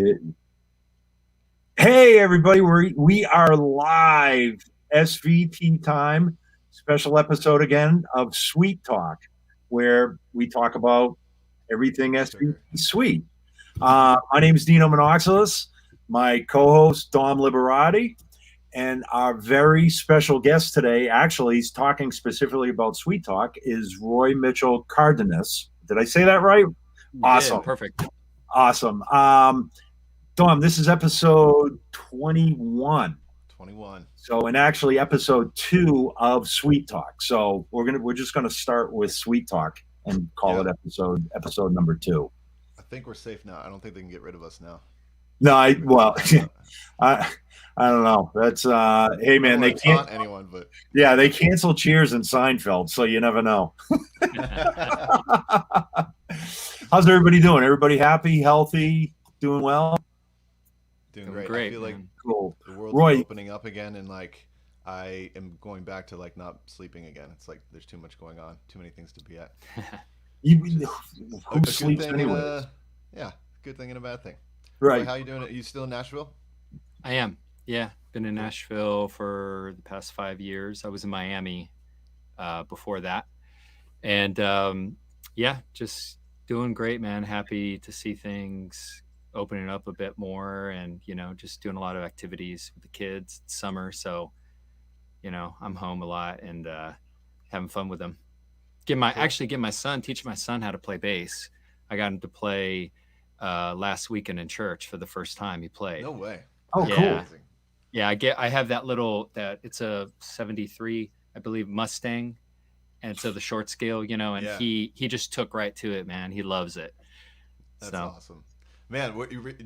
It, hey, everybody, we are live. SVT time, special episode again of Sweet Talk, where we talk about everything SVT sweet. My name is Dino and my co-host Dom Liberati, and our very special guest today, actually, he's talking specifically about Sweet Talk, is Roy Mitchell-Cárdenas. Did I say that right? Awesome. Yeah, perfect. Awesome. Dom, this is episode 21. 21. So, and actually episode 2 of Sweet Talk. So we're just gonna start with Sweet Talk and call it episode number 2. I think we're safe now. I don't think they can get rid of us now. No, I don't know. That's hey man, they can't taunt anyone, but yeah, they cancel Cheers and Seinfeld, so you never know. How's everybody doing? Everybody happy, healthy, doing well? Doing great. I feel like cool. The world's opening up again, and like I am going back to like not sleeping again. It's like there's too much going on, too many things to be at. Who sleeps anyway? Yeah, good thing and a bad thing. Right. Roy, how you doing? Are you still in Nashville? I am. Yeah, been in Nashville for the past 5 years. I was in Miami before that, and yeah, just doing great, man. Happy to see things opening up a bit more, and just doing a lot of activities with the kids. It's summer, so I'm home a lot and having fun with them. Teaching my son how to play bass. I got him to play last weekend in church for the first time. He played. No way. Oh, yeah. Cool. Yeah, I have that it's a 73, I believe, Mustang, and so the short scale, and he just took right to it, man. He loves it. That's awesome. Man,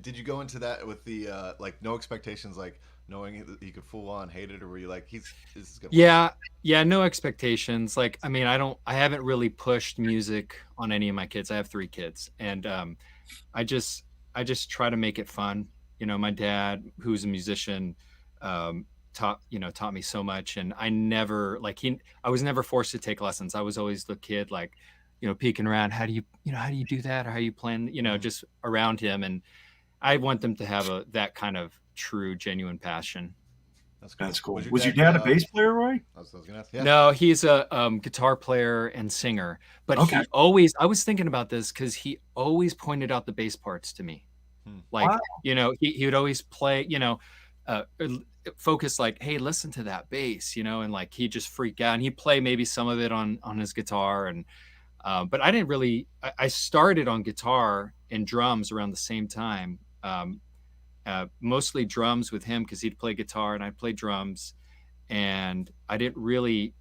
did you go into that with the like no expectations, like knowing that you could full on hate it, or were you like this is gonna work? Yeah, no expectations. Like, I mean, I haven't really pushed music on any of my kids. I have 3 kids, and I just try to make it fun. My dad, who's a musician, taught me so much, and I was never forced to take lessons. I was always the kid, like, peeking around. How do you do that? Or how you plan, just around him. And I want them to have that kind of true, genuine passion. That's cool. Was your dad a bass player, Roy? I was gonna ask. Yeah. No, he's a guitar player and singer. But I was thinking about this because he always pointed out the bass parts to me. Like, wow. He would always play, focus like, hey, listen to that bass, and like he'd just freak out, and he'd play maybe some of it on his guitar. And but I didn't really, I started on guitar and drums around the same time, mostly drums with him because he'd play guitar and I'd play drums. And I didn't really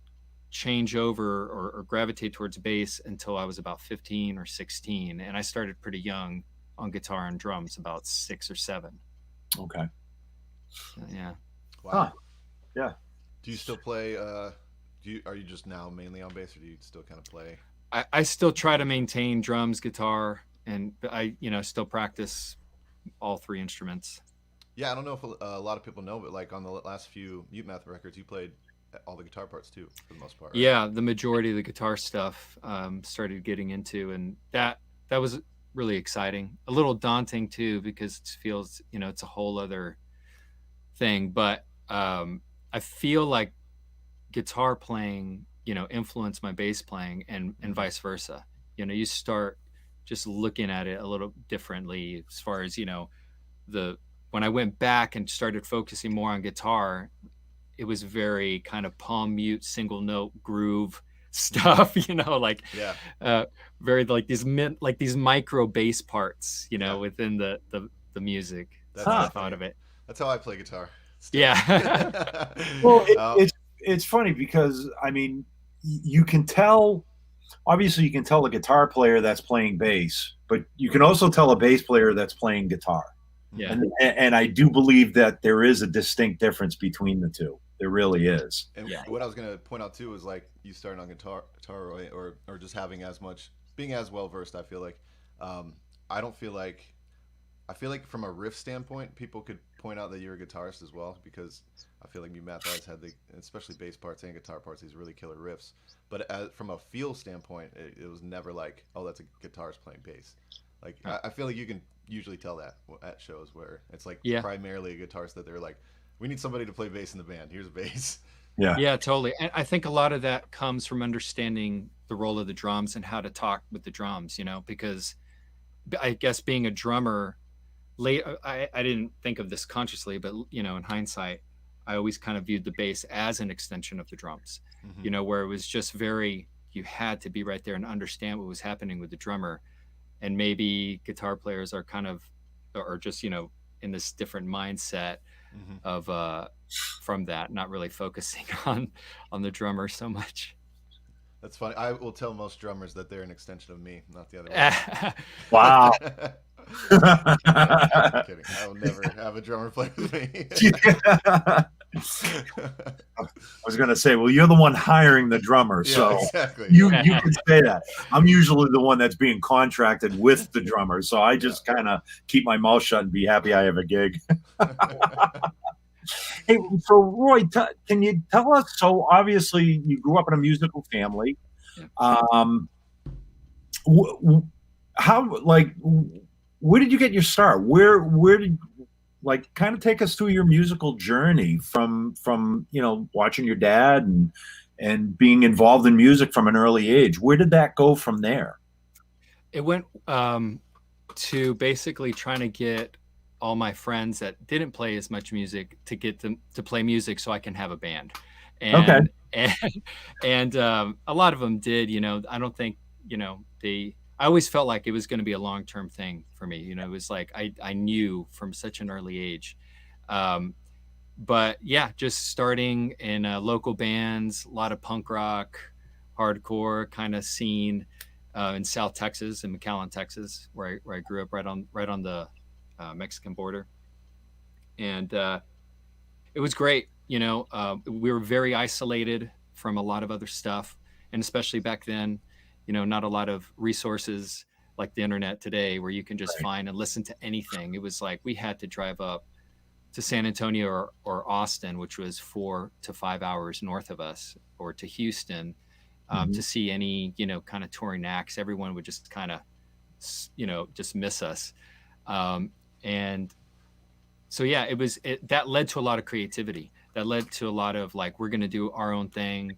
change over or gravitate towards bass until I was about 15 or 16. And I started pretty young on guitar and drums, about 6 or 7. Okay. Yeah. Wow. Huh. Yeah. Do you still play? Are you just now mainly on bass, or do you still kind of play? I still try to maintain drums, guitar, and I still practice all 3 instruments. Yeah, I don't know if a lot of people know, but like on the last few Mutemath records, you played all the guitar parts too, for the most part. Right? Yeah, the majority of the guitar stuff started getting into, and that was really exciting. A little daunting too, because it feels it's a whole other thing. But I feel like guitar playing influenced my bass playing, and vice versa. You start just looking at it a little differently as far as when I went back and started focusing more on guitar, it was very kind of palm mute, single note groove stuff, very like these micro bass parts, within the music. That's how I thought of it. That's how I play guitar. Still. Yeah. Well, it's funny because I mean, you can tell. Obviously, you can tell a guitar player that's playing bass, but you can also tell a bass player that's playing guitar. Yeah. And I do believe that there is a distinct difference between the two. There really is. And what I was going to point out too is like you starting on guitar, or just having being as well versed. I feel like I feel like from a riff standpoint, people could point out that you're a guitarist as well, because I feel like Mutemath always had especially bass parts and guitar parts, these really killer riffs. But from a feel standpoint, it was never like, oh, that's a guitarist playing bass. Like I feel like you can usually tell that at shows where it's like Yeah. primarily a guitarist that they're like, we need somebody to play bass in the band. Here's a bass. Yeah. Yeah, totally. And I think a lot of that comes from understanding the role of the drums and how to talk with the drums, because I guess being a drummer late, I didn't think of this consciously, but in hindsight, I always kind of viewed the bass as an extension of the drums, Mm-hmm. where it was just you had to be right there and understand what was happening with the drummer. And maybe guitar players are kind of, or just, in this different mindset Mm-hmm. of, from that, not really focusing on the drummer so much. That's funny. I will tell most drummers that they're an extension of me, not the other way Wow. around. I'm kidding. I will never have a drummer play with me. I was going to say, well, you're the one hiring the drummer, Yeah, so exactly. you can say that. I'm usually the one that's being contracted with the drummer, so I just kind of keep my mouth shut and be happy I have a gig. Hey, so Roy, can you tell us? So obviously, you grew up in a musical family. How, like, where did you get your start? Where did, like, kind of take us through your musical journey from watching your dad and being involved in music from an early age. Where did that go from there? It went to basically trying to get all my friends that didn't play as much music to get them to play music so I can have a band. And and a lot of them did. I don't think I always felt like it was going to be a long-term thing for me. It was like I knew from such an early age. But yeah, just starting in local bands, a lot of punk rock, hardcore kind of scene in South Texas, in McAllen, Texas, where I grew up, right on the Mexican border. And it was great. We were very isolated from a lot of other stuff. And especially back then, not a lot of resources like the internet today where you can just find and listen to anything. It was like we had to drive up to San Antonio or Austin, which was 4 to 5 hours north of us, or to Houston to see any, kind of touring acts. Everyone would just kind of, just miss us. And so, yeah, that led to a lot of creativity. That led to a lot of like, we're going to do our own thing.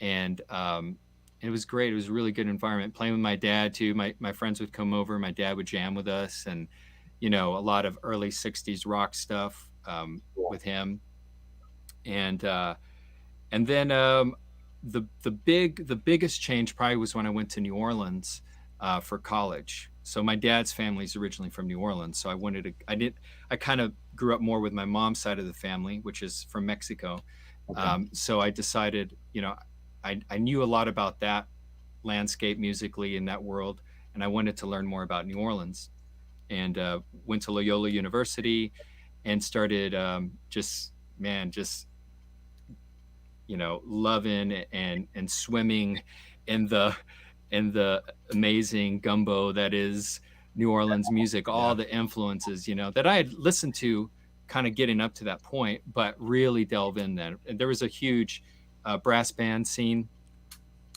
And it was great. It was a really good environment. Playing with my dad too. My friends would come over. My dad would jam with us, and a lot of early '60s rock stuff with him. And then the biggest change probably was when I went to New Orleans for college. So my dad's family is originally from New Orleans. So I kind of grew up more with my mom's side of the family, which is from Mexico. Okay. So I decided, I knew a lot about that landscape musically in that world, and I wanted to learn more about New Orleans, and went to Loyola University and started loving and swimming in the amazing gumbo that is New Orleans music, all the influences, that I had listened to kind of getting up to that point, but really delve in then. And there was a huge brass band scene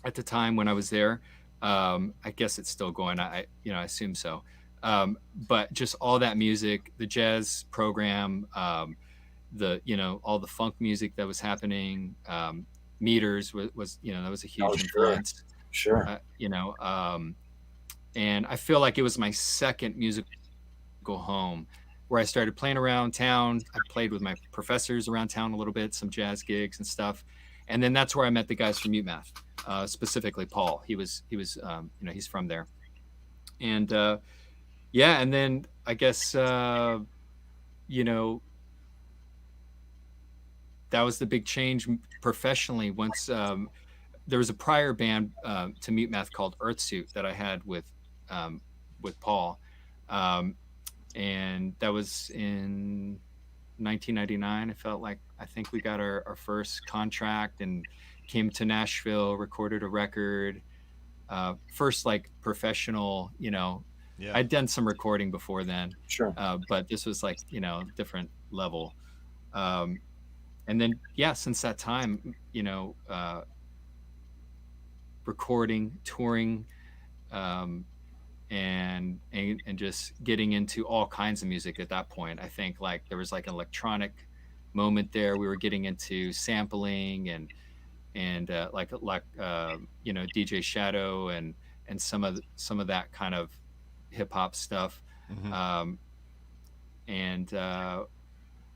at the time when I was there. I guess it's still going. I assume so. But just all that music, the jazz program, all the funk music that was happening, Meters was that was a huge influence. Sure. And I feel like it was my second musical home, where I started playing around town. I played with my professors around town a little bit, some jazz gigs and stuff. And then that's where I met the guys from Mutemath, specifically Paul. He was he's from there. And and then I guess that was the big change professionally. Once there was a prior band to Mutemath called Earthsuit that I had with Paul, and that was in 1999. I think we got our first contract and came to Nashville, recorded a record. First like professional, I'd done some recording before then. Sure. But this was like, different level. And then, since that time, recording, touring, and just getting into all kinds of music at that point. I think like there was like an electronic moment there. We were getting into sampling and you know, DJ Shadow and some of that kind of hip hop stuff. Mm-hmm. And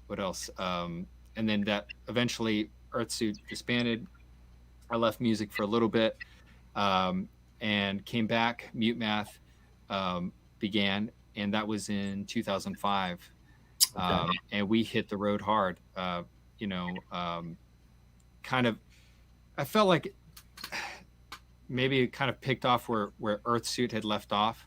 what else? And then that eventually Earthsuit disbanded. I left music for a little bit, and came back. Mutemath began, and that was in 2005. And we hit the road hard. You know, kind of, I felt like maybe it kind of picked off where Earthsuit had left off.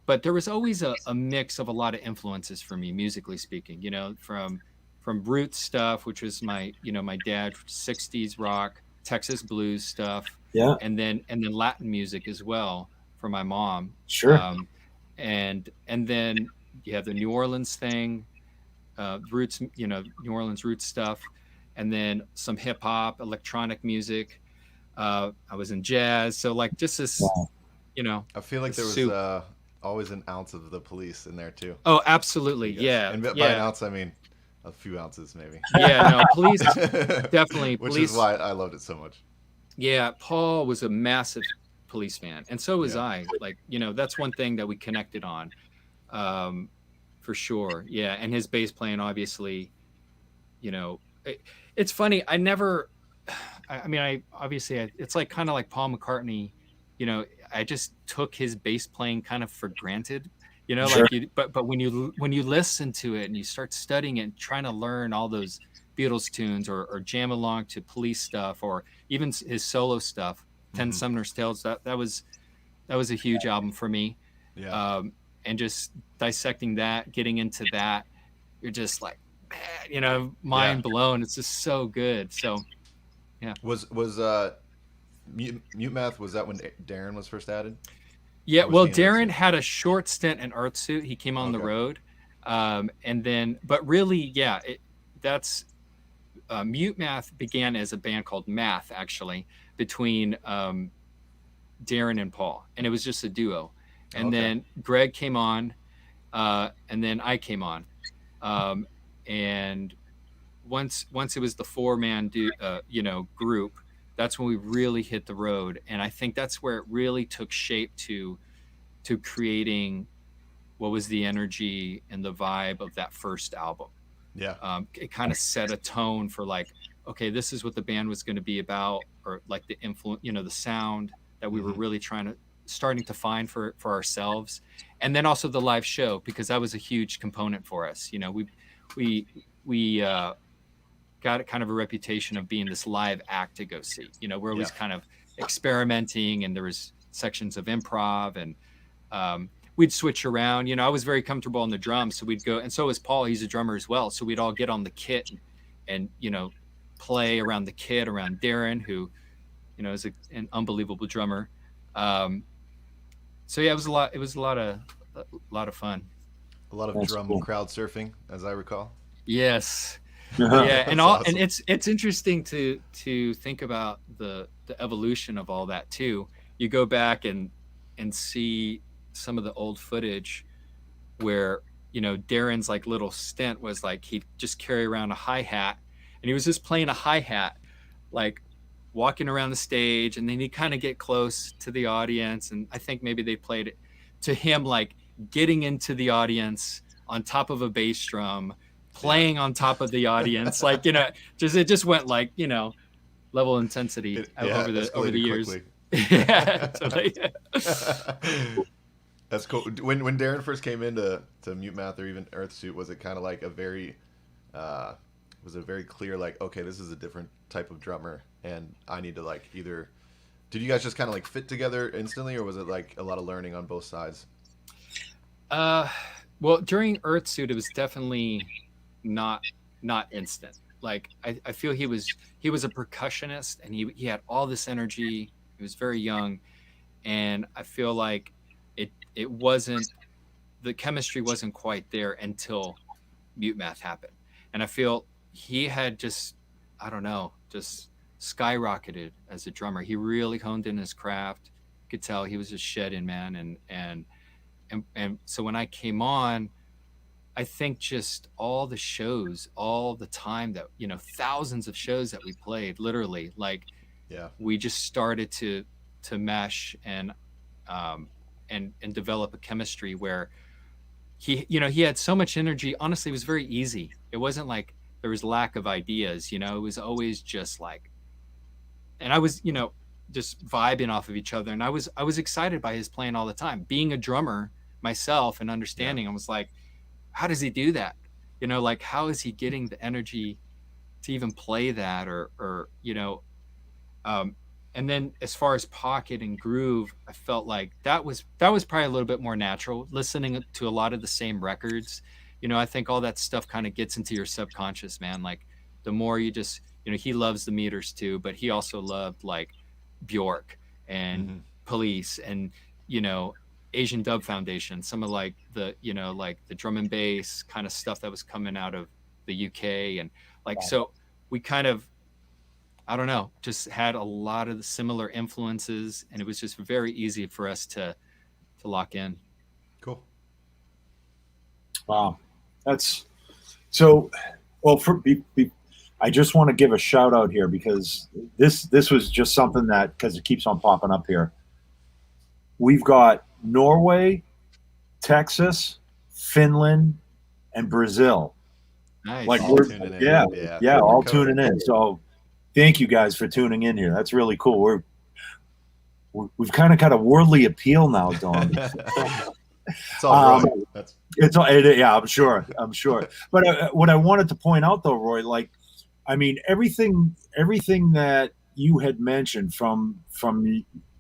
But there was always a mix of a lot of influences for me, musically speaking, you know, from roots stuff, which was my, you know, my dad, 60s rock, Texas blues stuff. Yeah. And then Latin music as well for my mom. Sure. And then you have the New Orleans thing, roots, you know, New Orleans roots stuff, and then some hip hop, electronic music. I was in jazz. So like just this, you know, I feel like there was always an ounce of the Police in there too. Oh, absolutely. Yeah. And by an ounce, I mean a few ounces maybe. Yeah, no, Police, definitely. Which Police, is why I loved it so much. Yeah, Paul was a massive Police fan, and so was I. Like, you know, that's one thing that we connected on, for sure. Yeah, and his bass playing, obviously, you know, it's funny. I never, I mean, it's like kind of like Paul McCartney, you know, I just took his bass playing kind of for granted, you know, Sure. like but when you listen to it and you start studying it and trying to learn all those Beatles tunes or jam along to Police stuff or even his solo stuff, 10 Sumner's Tales, that was a huge album for me. Yeah. And just dissecting that, getting into that, you're just like, man, you know, mind blown. It's just so good. So, yeah. Was Mutemath, was that when Darren was first added? Yeah, well, Darren had a short stint in Earthsuit. He came on the road. And then, but really, yeah, that's Mutemath began as a band called Math, actually, between Darren and Paul. And it was just a duo. And then Greg came on, and then I came on. And once it was the four-man you know, group, that's when we really hit the road. And I think that's where it really took shape to creating what was the energy and the vibe of that first album. Yeah. It kind of set a tone for like, okay, this is what the band was going to be about, or like the influence, you know, the sound that we were really starting to find for ourselves. And then also the live show, because that was a huge component for us. You know, we got kind of a reputation of being this live act to go see. You know, we're always kind of experimenting, and there was sections of improv, and we'd switch around. You know, I was very comfortable on the drums, so we'd go, and so was Paul. He's a drummer as well, so we'd all get on the kit and you know, play around the kit around Darren, who, you know, is an unbelievable drummer. So yeah, it was a lot of fun. A lot of drum crowd surfing, as I recall. Yes. Yeah, and awesome. And it's interesting to think about the evolution of all that too. You go back and see some of the old footage where, you know, Darren's like little stint was like he'd just carry around a hi-hat, and he was just playing a hi-hat, like walking around the stage, and then he'd kind of get close to the audience, and I think maybe they played it to him like getting into the audience on top of a bass drum, playing on top of the audience, like, you know, it just went like, you know, level intensity over the years. Yeah, totally. That's cool. When Darren first came into Mutemath or even Earthsuit, was it kind of like a very clear like, okay, this is a different type of drummer, and I need to like either? Did you guys just kind of like fit together instantly, or was it like a lot of learning on both sides? Well, during Earthsuit, it was definitely not instant. Like I feel he was a percussionist, and he had all this energy. He was very young, and I feel like it wasn't, the chemistry wasn't quite there until Mutemath happened. And I feel he had just, I don't know, just skyrocketed as a drummer. He really honed in his craft. You could tell he was a shed-in man, and and so when I came on, I think just all the shows, all the time that, you know, thousands of shows that we played, literally, like, Yeah. we just started to mesh and develop a chemistry where he, you know, he had so much energy. Honestly, it was very easy. It wasn't like there was lack of ideas, you know, it was always just like, and I was, you know, just vibing off of each other. And I was excited by his playing all the time. Being a drummer myself and understanding, I was like, how does he do that? You know, like, how is he getting the energy to even play that? Or, you know, and then as far as pocket and groove, I felt like that was probably a little bit more natural, listening to a lot of the same records. You know, I think all that stuff kind of gets into your subconscious, man. Like, the more you just, you know, he loves the Meters too, but he also loved like Bjork and Police and, you know, Asian Dub Foundation, some of like the, you know, like the drum and bass kind of stuff that was coming out of the UK. And like, so we kind of, I don't know, just had a lot of the similar influences, and it was just very easy for us to lock in. Cool. Wow. That's so, well, I just want to give a shout out here because this was just something that, because it keeps on popping up here. We've got Norway, Texas, Finland, and Brazil. Nice. Like, All we're, tuning in. yeah, all tuning in. So thank you guys for tuning in here. That's really cool. We've kind of got a worldly appeal now, Dom. It's all right. Yeah, I'm sure. But what I wanted to point out, though, Roy, like, I mean, everything that you had mentioned from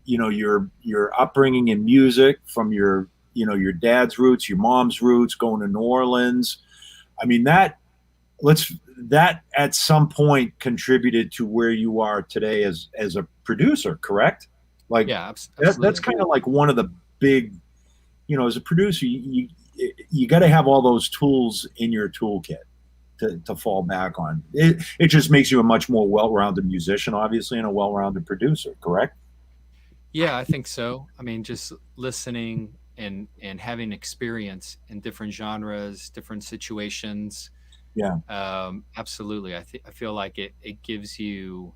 you know, your upbringing in music, from your, you know, your dad's roots, your mom's roots, going to New Orleans. I mean, that at some point contributed to where you are today as a producer, correct? Like, yeah, absolutely. That's kind of like one of the big, you know, as a producer, you got to have all those tools in your toolkit to fall back on. It just makes you a much more well-rounded musician, obviously, and a well-rounded producer, correct? Yeah, I think so. I mean, just listening and having experience in different genres, different situations. Yeah. Absolutely. I feel like it gives you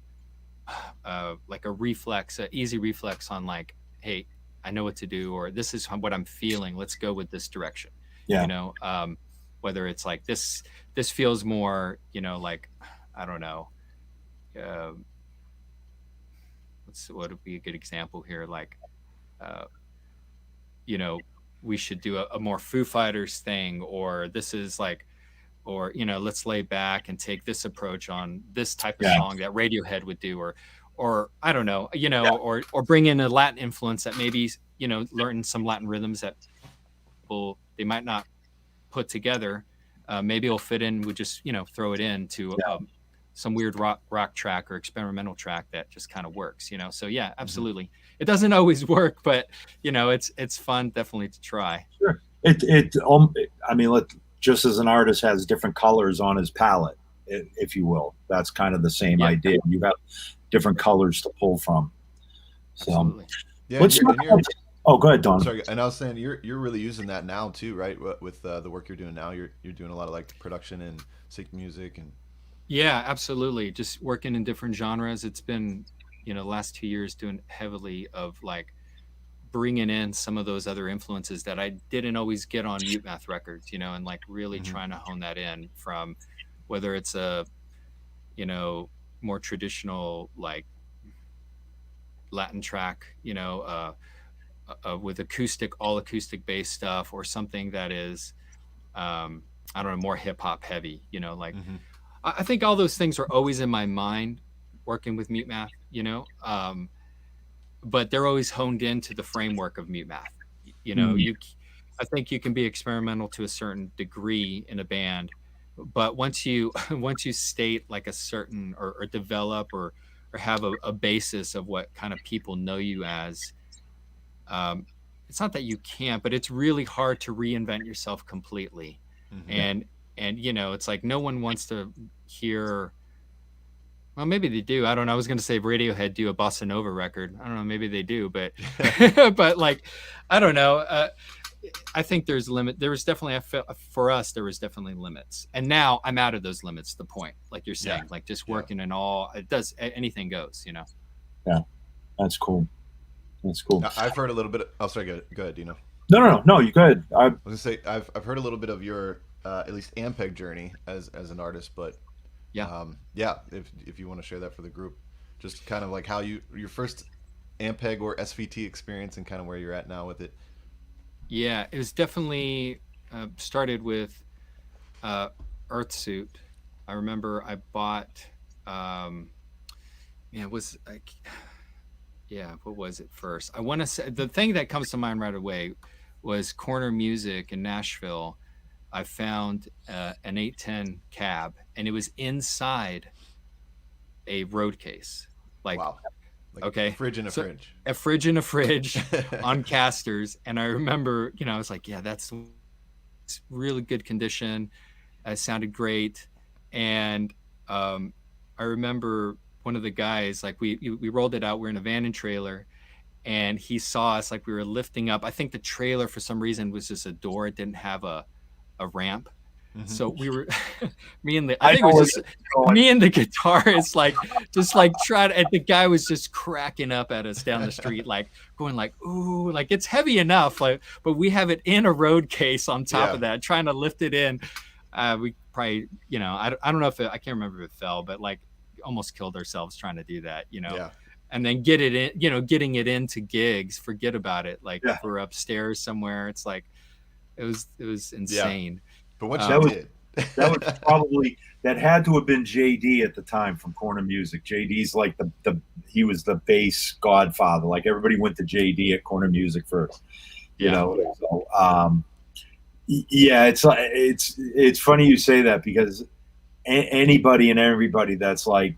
like a reflex, an easy reflex on like, hey, I know what to do, or this is what I'm feeling. Let's go with this direction. Yeah. You know, whether it's like this feels more, you know, like, I don't know. What would be a good example here? Like, you know, we should do a more Foo Fighters thing, or this is like, or, you know, let's lay back and take this approach on this type of song that Radiohead would do, or I don't know, you know, or bring in a Latin influence that maybe, you know, learn some Latin rhythms that people, they might not put together. Maybe it'll fit in. We just, you know, throw it into some weird rock track or experimental track that just kind of works, you know? So yeah, absolutely. It doesn't always work, but, you know, it's fun definitely to try. Sure. I mean, just as an artist has different colors on his palette, if you will, that's kind of the same idea. You have different colors to pull from. So, absolutely. Yeah. Oh, go ahead, Don. Sorry, and I was saying you're really using that now too, right? With the work you're doing now, you're doing a lot of like production and sync music and. Yeah, absolutely. Just working in different genres. It's been, you know, the last 2 years doing heavily of like bringing in some of those other influences that I didn't always get on Mutemath records, you know, and like really trying to hone that in, from whether it's a, you know, more traditional like Latin track, you know, with all acoustic bass stuff, or something that is, I don't know, more hip hop heavy, you know, like. I think all those things are always in my mind working with Mutemath, you know, but they're always honed into the framework of Mutemath. You know, I think you can be experimental to a certain degree in a band, but once you state like a certain, or develop or have a basis of what kind of people know you as, it's not that you can't, but it's really hard to reinvent yourself completely. And, you know, it's like no one wants to hear, well, maybe they do. I don't know. I was going to say Radiohead do a bossa nova record. I don't know. Maybe they do, but, but like, I don't know. I think there's limit. There was definitely for us. There was definitely limits, and now I'm out of those limits. The point, like you're saying, like just working and all. It does anything goes. Yeah, that's cool. That's cool. I've heard a little bit. Oh, sorry. Go ahead, Dino. No. You good? I was gonna say I've heard a little bit of your at least Ampeg journey as an artist, but if you want to share that for the group, just kind of like how your first Ampeg or SVT experience and kind of where you're at now with it. Yeah, it was definitely started with Earthsuit. I remember I bought, it was like, what was it first? I want to say the thing that comes to mind right away was Corner Music in Nashville. I found an 810 cab, and it was inside a road case. Like, wow. Like okay, a fridge in a fridge. A fridge in a fridge on casters. And I remember, I was like, that's really good condition. It sounded great. And I remember one of the guys, like we rolled it out. We're in a van and trailer, and he saw us like we were lifting up. I think the trailer for some reason was just a door. It didn't have a ramp. Mm-hmm. So we were me and the guitarist trying, and the guy was just cracking up at us down the street, like going like, ooh, like it's heavy enough, like, but we have it in a road case on top of that, trying to lift it in. We probably, I don't know if I can't remember if it fell, but like almost killed ourselves trying to do that, and then get it in, getting it into gigs, forget about it. Like if we're upstairs somewhere, it's like, it was insane. Yeah. But what you did. That was probably, that had to have been JD at the time from Corner Music. JD's like he was the bass godfather. Like everybody went to JD at Corner Music first, you know. So, it's funny you say that, because anybody and everybody that's like,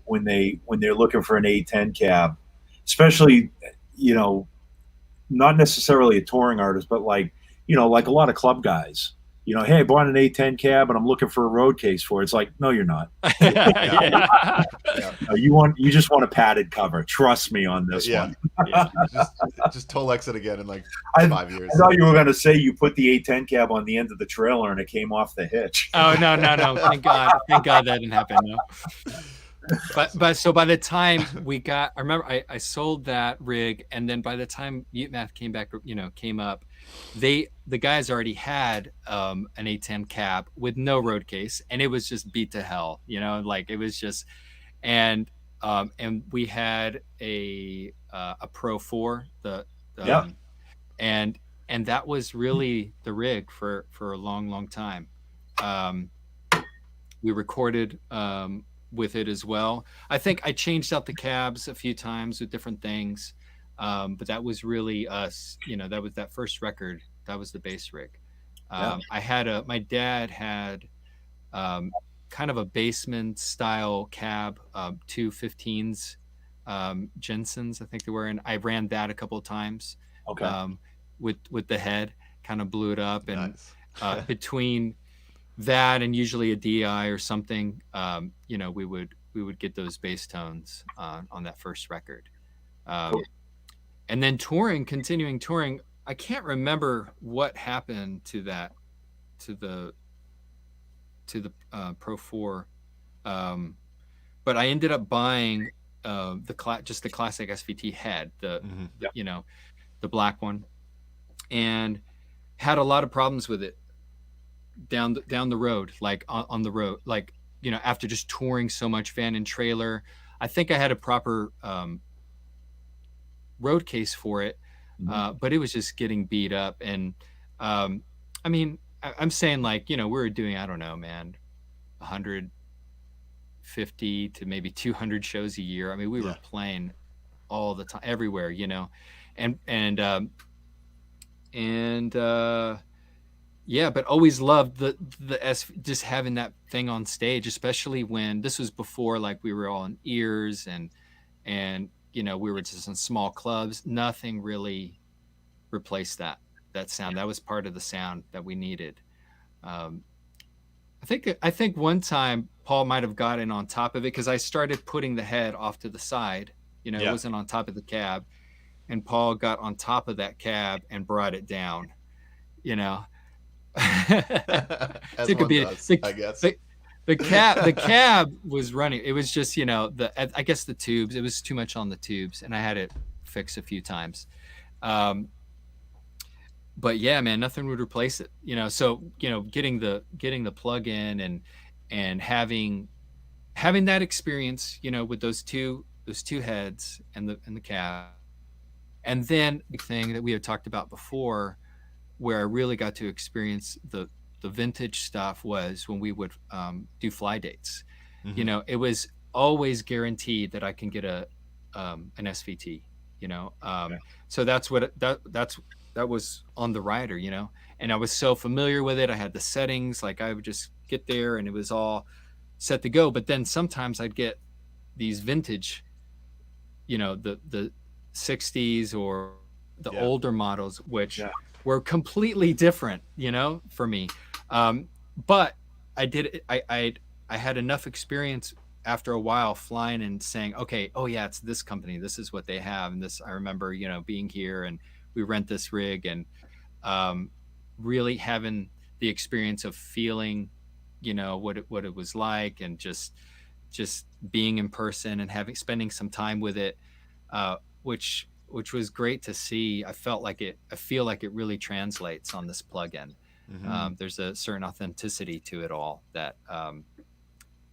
when they're looking for an 810 cab, especially, not necessarily a touring artist, but like, like a lot of club guys. Hey, I bought an 810 cab and I'm looking for a road case for it. It's like, no, you're not. You just want a padded cover. Trust me on this one. Just toll exit again in like 5 years. I thought you were going to say you put the 810 cab on the end of the trailer and it came off the hitch. Oh, no. Thank God that didn't happen. No. But so by the time I remember I sold that rig, and then by the time Mutemath came up, the guys already had an 810 cab with no road case, and it was just beat to hell, like it was just, and we had a Pro 4, and that was really the rig for a long time. We recorded with it as well. I think I changed out the cabs a few times with different things. But that was really us, that was that first record. That was the bass rig. My dad had kind of a basement style cab, 2 15s, Jensen's, I think they were. And I ran that a couple of times. Okay. With the head, kind of blew it up. And between that and usually a DI or something, we would get those bass tones on that first record. Cool. And then continuing touring, I can't remember what happened to the Pro 4, but I ended up buying just the classic SVT head, the black one, and had a lot of problems with it down the road, like on the road, like after just touring so much van and trailer. I think I had a proper road case for it, but it was just getting beat up. And I mean, I'm saying, like, we were doing, I don't know, man, 150 to maybe 200 shows a year. I mean, we were playing all the time, everywhere, but always loved the just having that thing on stage, especially when this was before, like, we were all in ears and we were just in small clubs. Nothing really replaced that sound. That was part of the sound that we needed. I think one time Paul might have gotten on top of it, because I started putting the head off to the side. It wasn't on top of the cab, and Paul got on top of that cab and brought it down. you know. As It could one be does, I guess. the cab was running. It was just, you know, I guess the tubes, it was too much on the tubes, and I had it fixed a few times. But yeah, man, nothing would replace it, you know. So, you know, getting the plug in and having that experience, you know, with those two heads and the cab. And then the thing that we had talked about before, where I really got to experience the vintage stuff, was when we would do fly dates. You know, it was always guaranteed that I can get an SVT, you know. So that's what that was on the rider, you know, and I was so familiar with it. I had the settings, like I would just get there and it was all set to go. But then sometimes I'd get these vintage, you know, the 60s or the older models, which were completely different, you know, for me. But I had enough experience after a while flying and saying, okay, oh yeah, it's this company, this is what they have. And this, I remember, you know, being here and we rent this rig, and really having the experience of feeling, you know, what it was like, and just being in person and spending some time with it, which was great to see. I feel like it really translates on this plugin. There's a certain authenticity to it all that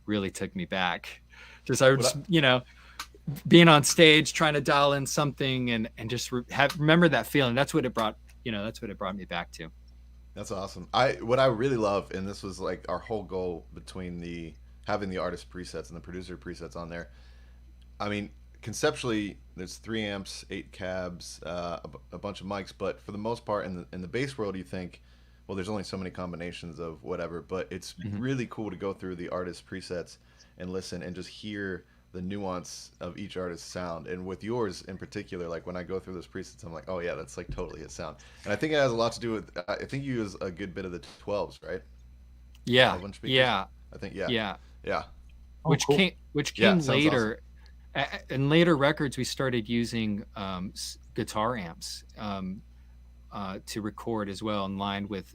really took me back. You know, being on stage trying to dial in something and just remember that feeling. That's what it brought me back to. That's awesome. What I really love, and this was like our whole goal between having the artist presets and the producer presets on there. I mean, conceptually, there's 3 amps, 8 cabs, a bunch of mics, but for the most part, in the bass world, you think, well, there's only so many combinations of whatever. But it's really cool to go through the artist presets and listen and just hear the nuance of each artist's sound. And with yours in particular, like when I go through those presets, I'm like, oh yeah, that's like totally his sound. And I think it has a lot to do with, I think you use a good bit of the 12s, right? Yeah. Yeah. I think, yeah. Oh, which cool. came later. Awesome. In later records, we started using guitar amps to record as well, in line with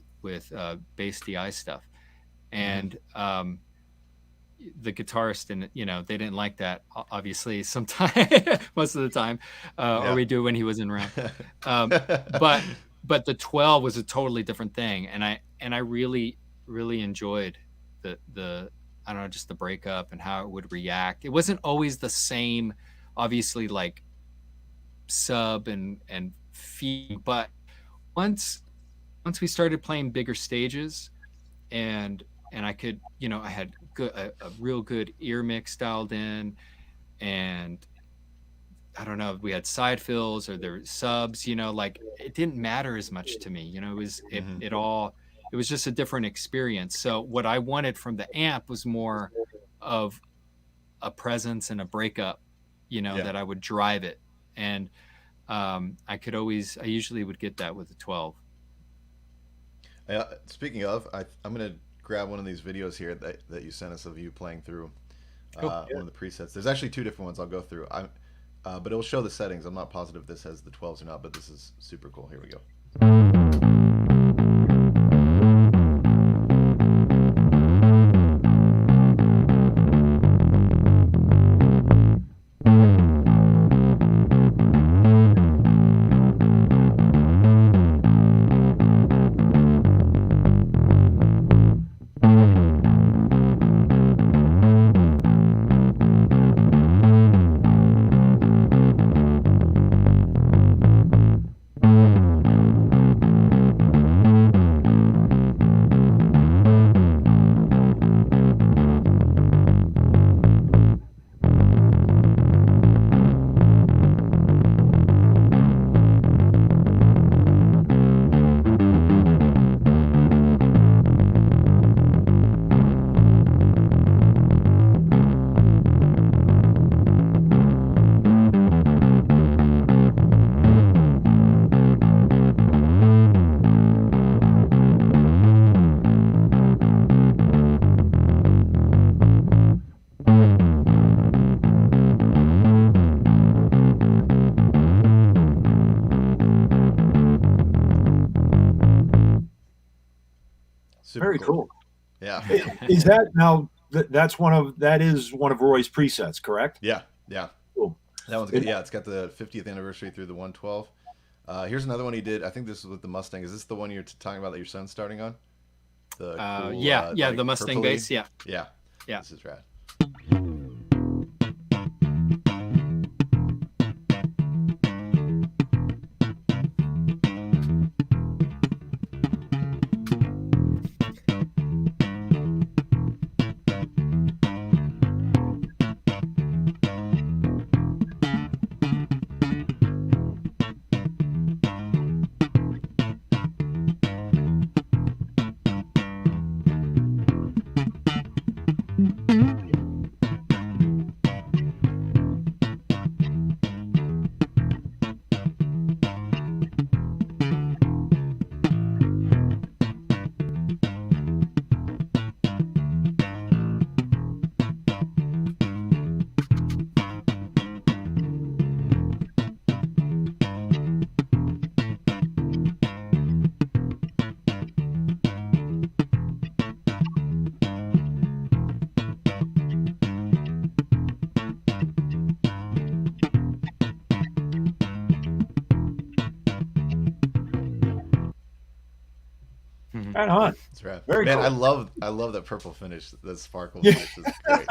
bass DI stuff. And the guitarist, and you know, they didn't like that, obviously, sometimes most of the time, or we do when he wasn't around. But the 12 was a totally different thing, and I really enjoyed the I don't know, just the breakup and how it would react. It wasn't always the same, obviously, like sub and feed, but once we started playing bigger stages, and I could, you know, I had a real good ear mix dialed in, and I don't know, we had side fills or there were subs, you know, like it didn't matter as much to me, you know. It was just a different experience. So what I wanted from the amp was more of a presence and a breakup, you know, that I would drive it. And I usually would get that with the 12. Speaking of, I'm going to grab one of these videos here that you sent us of you playing through one of the presets. There's actually 2 different ones I'll go through. But it'll show the settings. I'm not positive this has the 12s or not, but this is super cool. Here we go. Very cool. Yeah. Is that now? That's that is one of Roy's presets, correct? Yeah. Yeah. Cool. That one's good. Yeah, it's got the 50th anniversary through the 112. Here's another one he did. I think this is with the Mustang. Is this the one you're talking about that your son's starting on? The cool, yeah, like the Mustang purpley? bass. Yeah. Yeah. Yeah. This is rad. Right on. That's rad. Very Man, cool. I love that purple finish. That sparkle finish is great.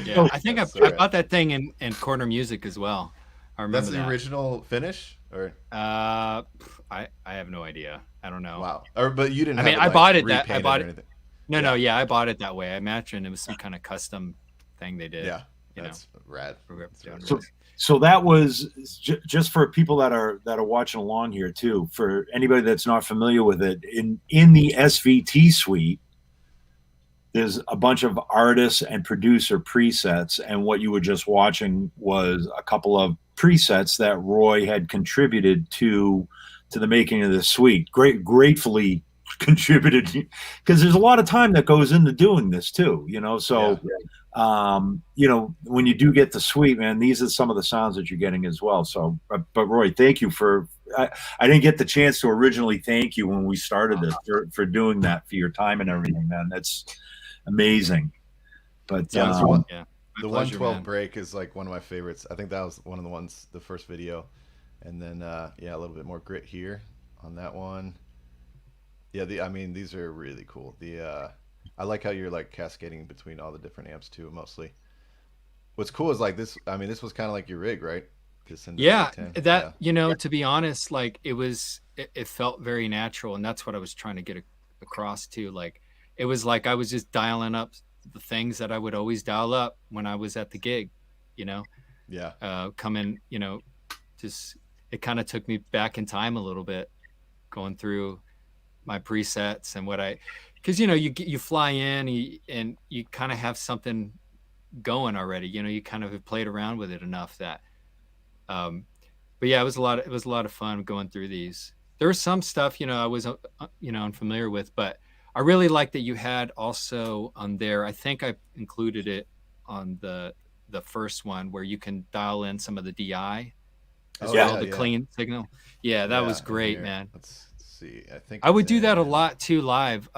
Yeah, I think so I bought that thing in Corner Music as well. I remember That's the original finish, or I have no idea. I don't know. wow. Or but you didn't. I mean, have it, I like, bought it that I repainted bought or it. anything. No, yeah, I bought it that way. I imagine it was some kind of custom thing they did. Yeah, you that's rad. That's know. rad. So that was just for people that are watching along here too. For anybody that's not familiar with it, in the SVT suite, there's a bunch of artists and producer presets, and what you were just watching was a couple of presets that Roy had contributed to the making of this suite. Gratefully contributed, because there's a lot of time that goes into doing this too. So. Yeah. When you do get the suite, man, these are some of the sounds that you're getting as well. So, but Roy, thank you I didn't get the chance to originally thank you when we started this for doing that, for your time and everything, man. That's amazing. But the pleasure, 112 man. break is like one of my favorites. I think that was one of the ones, the first video, and then a little bit more grit here on that one. Yeah, I mean, these are really cool. I like how you're like cascading between all the different amps too, mostly. What's cool is like this. I mean, this was kind of like your rig, right? Yeah, to be honest, like it felt very natural, and that's what I was trying to get across too. Like it was like I was just dialing up the things that I would always dial up when I was at the gig, Yeah. Coming, just it kind of took me back in time a little bit, going through my presets and because you fly in and you kind of have something going already. You kind of have played around with it enough that, but yeah, it was a lot of fun going through these. There was some stuff I was unfamiliar with, but I really like that you had also on there. I think I included it on the first one where you can dial in some of the DI as well, the clean signal. Yeah, that was great, man. Let's see. I think I would do that a lot too live.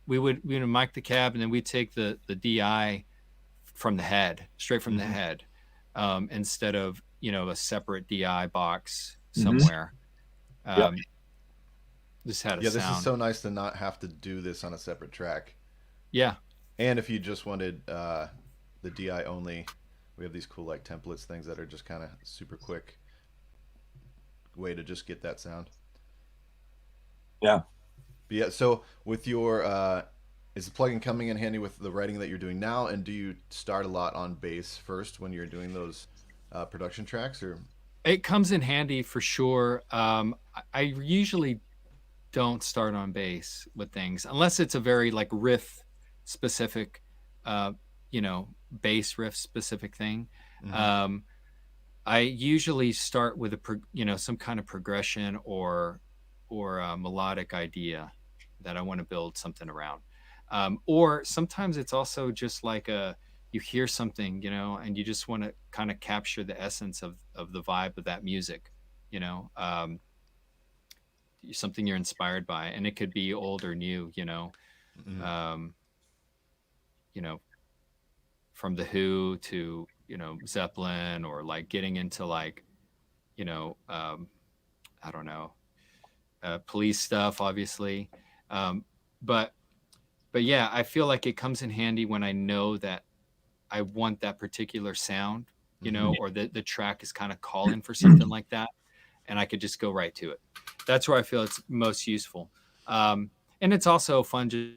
We would mic the cab, and then we'd take the DI from the head, straight from the head, instead of a separate DI box somewhere. Just had a sound. This is so nice to not have to do this on a separate track. Yeah, and if you just wanted the DI only, we have these cool like templates things that are just kind of super quick way to just get that sound. Yeah. But yeah, so with your is the plugin coming in handy with the writing that you're doing now, and do you start a lot on bass first when you're doing those production tracks, or? It comes in handy for sure. I usually don't start on bass with things unless it's a very like riff specific, bass riff specific thing. I usually start with some kind of progression or a melodic idea that I want to build something around. Or sometimes it's also just like you hear something, and you just want to kind of capture the essence of the vibe of that music, something you're inspired by, and it could be old or new, you know. Mm-hmm. You know, from the Who to, you know, Zeppelin, or like getting into like, you know, I don't know, Police stuff, obviously. Um, but yeah, I feel like it comes in handy when I know that I want that particular sound, you know, or the track is kind of calling for something like that, and I could just go right to it. That's where I feel it's most useful. And it's also fun to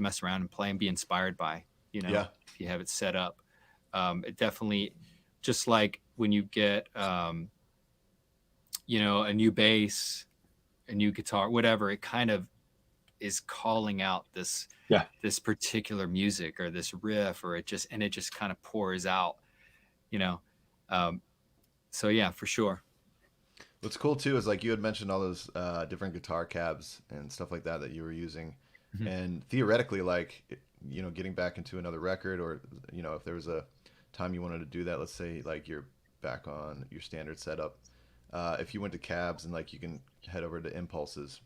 mess around and play and be inspired by, you know, if you have it set up. It definitely, just like when you get, you know, a new bass, a new guitar, whatever, it kind of is calling out this particular music or this riff, or it just kind of pours out, you know. So yeah, for sure. What's cool too is like you had mentioned all those different guitar cabs and stuff like that you were using, and theoretically, like, you know, getting back into another record, or, you know, if there was a time you wanted to do that, let's say like you're back on your standard setup, if you went to cabs, and like you can head over to impulses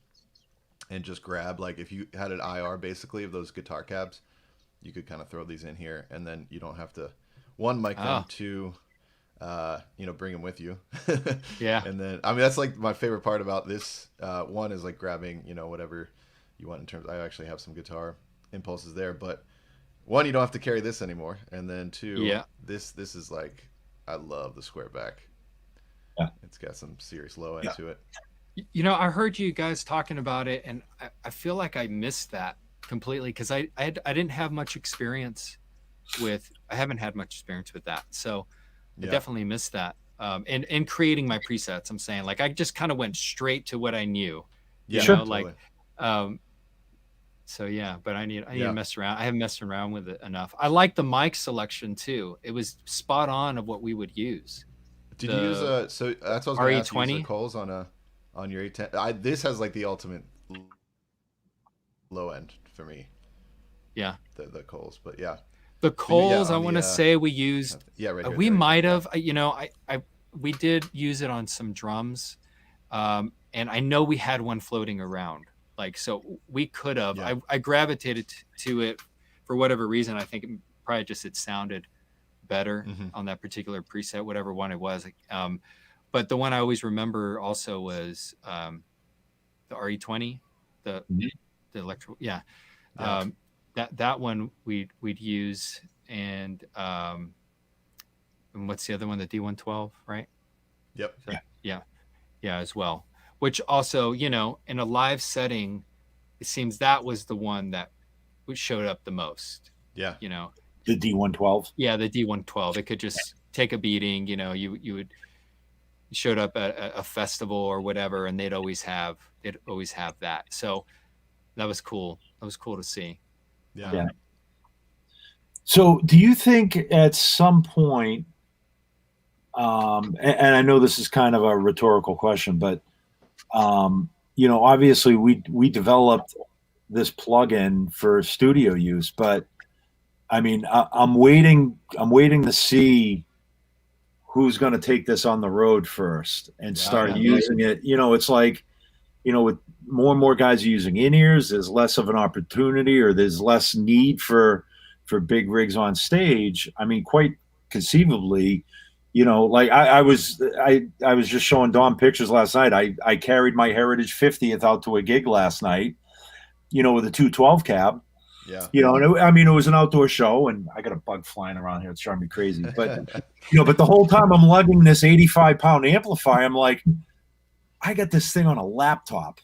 and just grab, like, if you had an IR basically of those guitar cabs, you could kind of throw these in here, and then you don't have to, one, mic them, two, you know, bring them with you. Yeah. And then, I mean, that's like my favorite part about this. One is like grabbing, you know, whatever you want in terms, I actually have some guitar impulses there, but one, you don't have to carry this anymore. And then two, this is like, I love the square back. Yeah. It's got some serious low end to it. You know, I heard you guys talking about it, and I feel like I missed that completely, because I didn't have much experience with, I haven't had much experience with that. So I definitely missed that. And creating my presets, I'm saying, like, I just kind of went straight to what I knew. Yeah, you know, totally. Like, so yeah, but I need to mess around. I haven't messed around with it enough. I like the mic selection too. It was spot on of what we would use. Did you use so that's what I was going to ask you, use the Coles on your 810? This has like the ultimate low end for me. Yeah. The Coles, but yeah. The Coles, I want to say we used. Yeah, right. We might have. You know, we did use it on some drums, and I know we had one floating around. Like, so we could have. Yeah. I gravitated to it for whatever reason. I think probably just it sounded better on that particular preset, whatever one it was. But the one I always remember also was the RE20, the electro. Yeah. That one we'd use, and what's the other one? The D112, right? Yep. So, yeah, as well. Which also, you know, in a live setting, it seems that was the one that showed up the most. Yeah. You know, the D112. Yeah, the D112. It could just take a beating. You know, you would showed up at a festival or whatever, and they'd always have that. So that was cool. That was cool to see. Yeah. So do you think at some point, and I know this is kind of a rhetorical question, but you know, obviously we developed this plugin for studio use, but I mean, I'm waiting to see who's going to take this on the road first and start using it. You know, it's like, you know, with more and more guys using in-ears, there's less of an opportunity, or there's less need for big rigs on stage. I mean, quite conceivably, you know, like I was just showing Dom pictures last night. I carried my Heritage 50th out to a gig last night, you know, with a 212 cab. Yeah. You know, and it was an outdoor show, and I got a bug flying around here. It's driving me crazy. But, you know, but the whole time I'm lugging this 85-pound amplifier, I'm like, I got this thing on a laptop.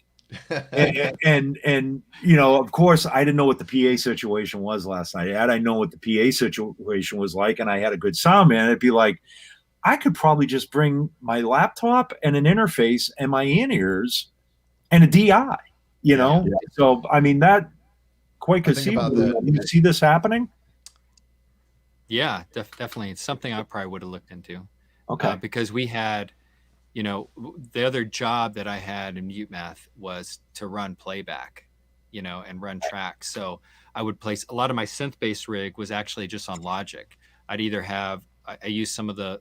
and you know, of course, I didn't know what the PA situation was last night. Had I known what the PA situation was like, and I had a good sound man, it'd be like, I could probably just bring my laptop and an interface and my in-ears and a DI, you know? Yeah. So, I mean, that quite conceivable. You see this happening? Yeah, definitely. It's something I probably would have looked into. Okay. Because we had, you know, the other job that I had in Mutemath was to run playback, you know, and run tracks. So I would place a lot of my synth-based rig was actually just on Logic. I'd either have, I use some of the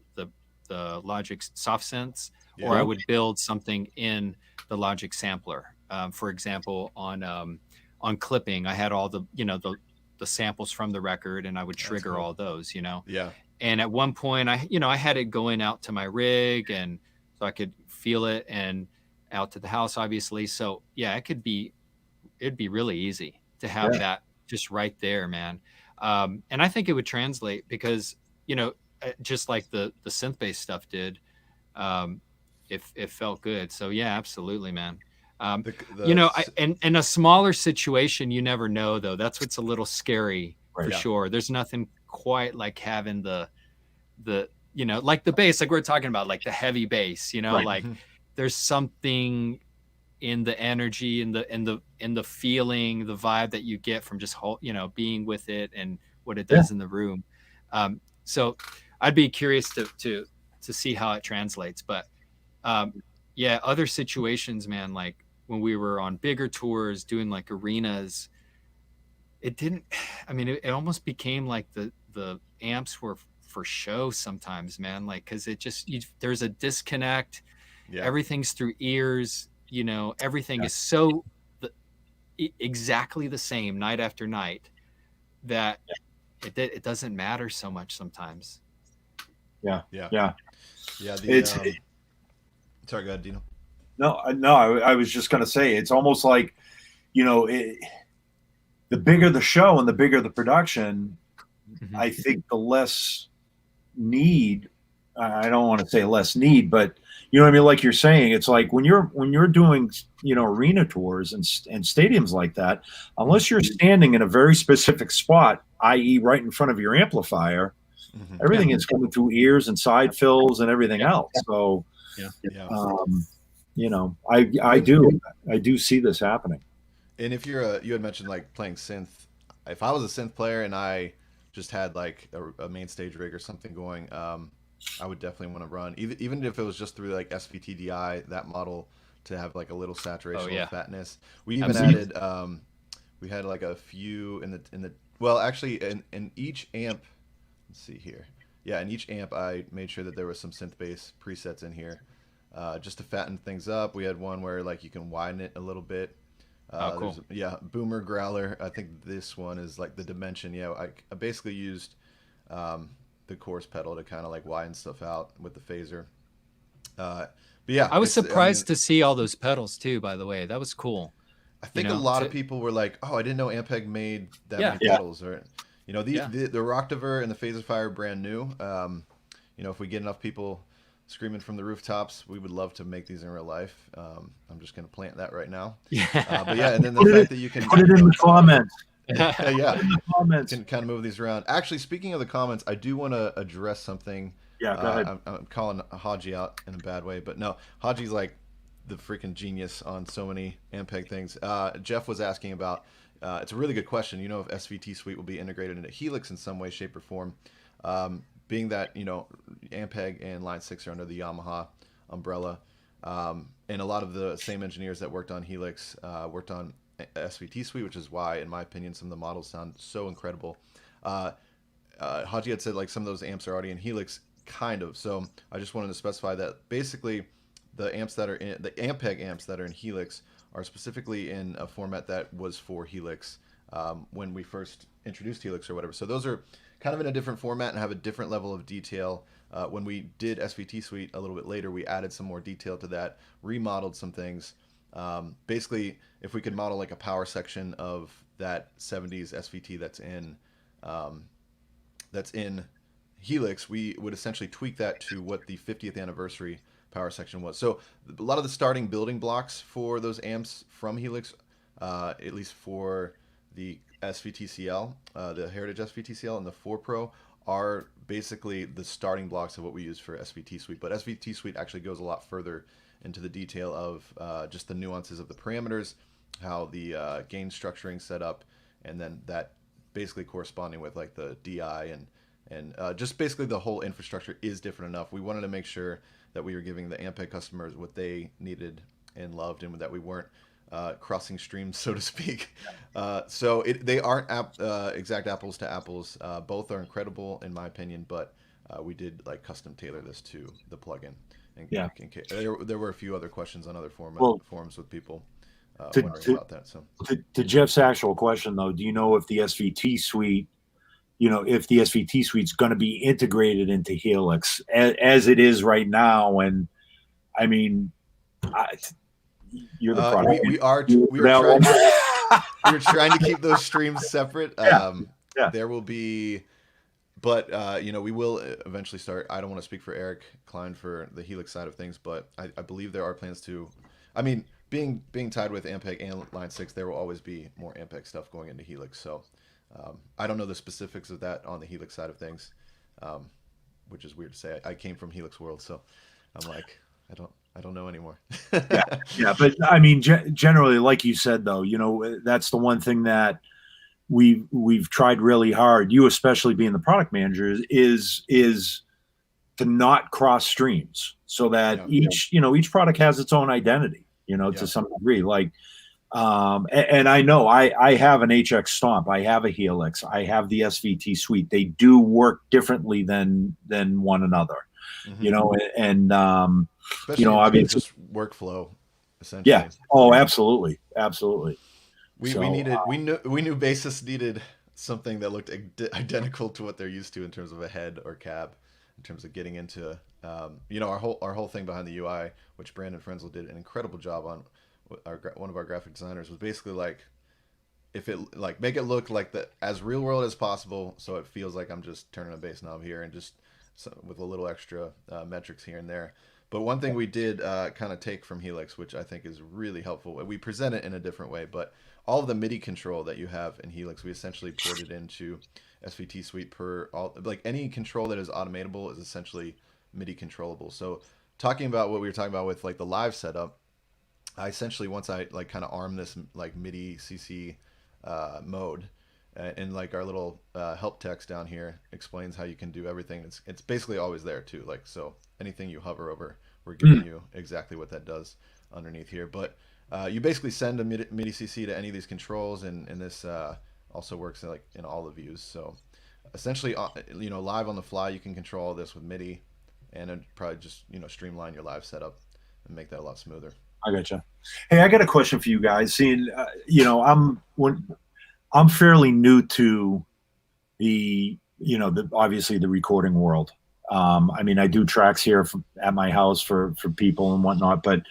Logic soft synths, or I would build something in the Logic sampler. For example, on clipping, I had all the, you know, the samples from the record, and I would trigger all those, you know. Yeah. And at one point, I had it going out to my rig, and so I could feel it, and out to the house, obviously. So yeah, it'd be really easy to have that just right there, man. And I think it would translate because, you know, just like the synth bass stuff did, it felt good. So yeah, absolutely, man. You know, in a smaller situation, you never know, though. That's what's a little scary for sure. There's nothing quite like having the you know, like the bass, like we're talking about, like the heavy bass, you know, like there's something in the energy, in the feeling, the vibe that you get from just you know, being with it and what it does in the room. So I'd be curious to see how it translates. But yeah, other situations, man, like when we were on bigger tours doing like arenas, it didn't, I mean, it almost became like the amps were for show sometimes, man, like, cause it just, there's a disconnect. Everything's through ears, you know, everything is so exactly the same night after night that it doesn't matter so much sometimes. The, sorry, go ahead, Dino. No, I was just going to say, it's almost like, you know, the bigger the show and the bigger the production, I think the less need, I don't want to say less need, but you know what I mean? Like you're saying, it's like when you're doing, you know, arena tours and stadiums like that, unless you're standing in a very specific spot, i.e. right in front of your amplifier, everything is coming through ears and side fills and everything else. So, you know, I do see this happening. And if you had mentioned like playing synth, if I was a synth player and I just had like a main stage rig or something going, I would definitely want to run, even if it was just through like SVT-DI, that model, to have like a little saturation of fatness. We even added, we had like a few in the well, actually in each amp. Let's see here. Yeah, in each amp, I made sure that there was some synth bass presets in here, just to fatten things up. We had one where like you can widen it a little bit. Cool. Boomer growler. I think this one is like the dimension. Yeah, I basically used the chorus pedal to kind of like widen stuff out with the phaser. But yeah, I was surprised to see all those pedals too, by the way. That was cool. I think a lot of people were like, oh, I didn't know Ampeg made that many pedals. Or, you know, the Rocktiver and the Phaserfire are brand new. You know, if we get enough people screaming from the rooftops, we would love to make these in real life. I'm just going to plant that right now. But yeah, and then the fact that you can put it in the comments. In the comments. Can kind of move these around. Actually, speaking of the comments, I do want to address something. Yeah, go ahead. I'm calling Haji out in a bad way, but no, Haji's like the freaking genius on so many Ampeg things. Jeff was asking about, it's a really good question. You know, if SVT Suite will be integrated into Helix in some way, shape, or form. Being that, you know, Ampeg and Line 6 are under the Yamaha umbrella, and a lot of the same engineers that worked on Helix worked on SVT Suite, which is why, in my opinion, some of the models sound so incredible. Haji had said like some of those amps are already in Helix, kind of. So I just wanted to specify that basically the amps that are in the Ampeg amps that are in Helix are specifically in a format that was for Helix when we first introduced Helix or whatever. So those are kind of in a different format and have a different level of detail. When we did SVT Suite a little bit later, we added some more detail to that, remodeled some things. Basically, if we could model like a power section of that 70s SVT that's in Helix, we would essentially tweak that to what the 50th anniversary power section was. So a lot of the starting building blocks for those amps from Helix, at least for the SVTCL, the Heritage SVTCL and the 4 Pro, are basically the starting blocks of what we use for SVT Suite. But SVT Suite actually goes a lot further into the detail of just the nuances of the parameters, how the gain structuring set up, and then that basically corresponding with like the DI and just basically the whole infrastructure is different enough. We wanted to make sure that we were giving the Ampeg customers what they needed and loved, and that we weren't crossing streams, so to speak. So they aren't exact apples to apples. Both are incredible in my opinion, but we did like custom tailor this to the plugin. There were a few other questions on other forums with people wondering about that. So to Jeff's actual question though, do you know if the SVT suite, if the SVT suite's going to be integrated into Helix as it is right now? And I mean, you're the product. We are trying to keep those streams separate. There will be, but we will eventually start. I don't want to speak for Eric Klein for the Helix side of things, but I believe there are plans to. I mean, being tied with Ampeg and Line 6, there will always be more Ampeg stuff going into Helix. So I don't know the specifics of that on the Helix side of things, which is weird to say. I came from Helix World, so I'm like, I don't know anymore. yeah, but I mean, generally, like you said, though, that's the one thing that we've tried really hard. You, especially being the product manager, is to not cross streams, so that each product has its own identity. To some degree, like, and I know I have an HX Stomp, I have a Helix, I have the SVT suite. They do work differently than one another, and especially obviously just workflow, essentially. Yeah. Oh, absolutely. We knew bassists needed something that looked identical to what they're used to in terms of a head or cab, in terms of getting into our whole thing behind the UI, which Brandon Frenzel did an incredible job on. One of our graphic designers was basically like, make it look like as real world as possible, so it feels like I'm just turning a bass knob here and just with a little extra metrics here and there. But one thing we did kind of take from Helix, which I think is really helpful, we present it in a different way, but all of the MIDI control that you have in Helix, we essentially ported into SVT Suite any control that is automatable is essentially MIDI controllable. So talking about what we were talking about with like the live setup, I essentially, once I kind of arm this like MIDI CC mode, and like our little help text down here explains how you can do everything. It's basically always there too. Like, so anything you hover over, we're giving you exactly what that does underneath here. But you basically send a MIDI CC to any of these controls, and this also works in all the views. So essentially, live on the fly, you can control all this with MIDI, and it'd probably just streamline your live setup and make that a lot smoother. I gotcha. Hey, I got a question for you guys. Seeing, I'm fairly new to the obviously the recording world. I mean, I do tracks here at my house for people and whatnot, but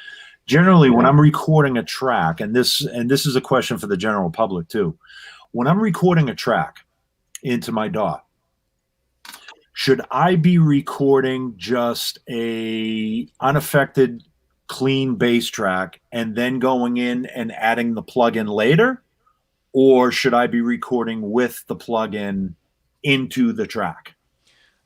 generally when I'm recording a track, and this is a question for the general public too, when I'm recording a track into my DAW, should I be recording just a unaffected clean bass track and then going in and adding the plugin later, or should I be recording with the plugin into the track?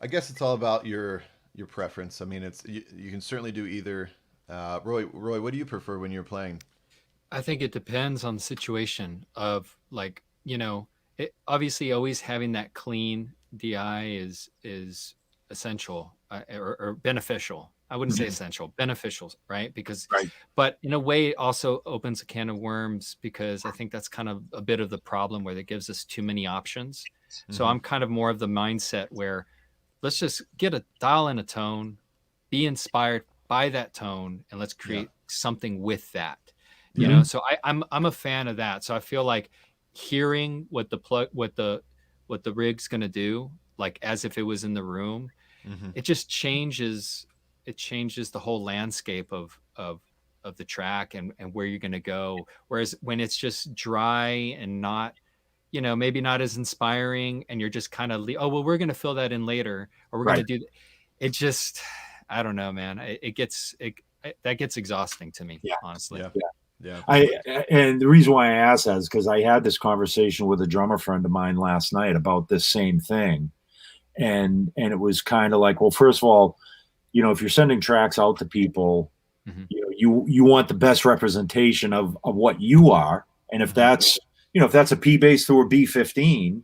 I guess it's all about your preference. I mean, you can certainly do either. Roy, what do you prefer when you're playing? I think it depends on the situation of obviously always having that clean DI is essential or beneficial. I wouldn't say essential, beneficial, right? But in a way it also opens a can of worms, because I think that's kind of a bit of the problem where it gives us too many options. So I'm kind of more of the mindset where let's just dial in a tone, be inspired by that tone, and let's create something with that. So I'm a fan of that. So I feel like hearing what the rig's going to do, like as if it was in the room, it just changes the whole landscape of the track and where you're going to go. Whereas when it's just dry and not, maybe not as inspiring, and you're just kind of, we're going to fill that in later, or we're going to do it. Just, I don't know, man. That gets exhausting to me, honestly. Yeah. And the reason why I asked that is because I had this conversation with a drummer friend of mine last night about this same thing. And it was kind of like, well, first of all, if you're sending tracks out to people, you want the best representation of what you are. And if that's, if that's a P bass through a B15,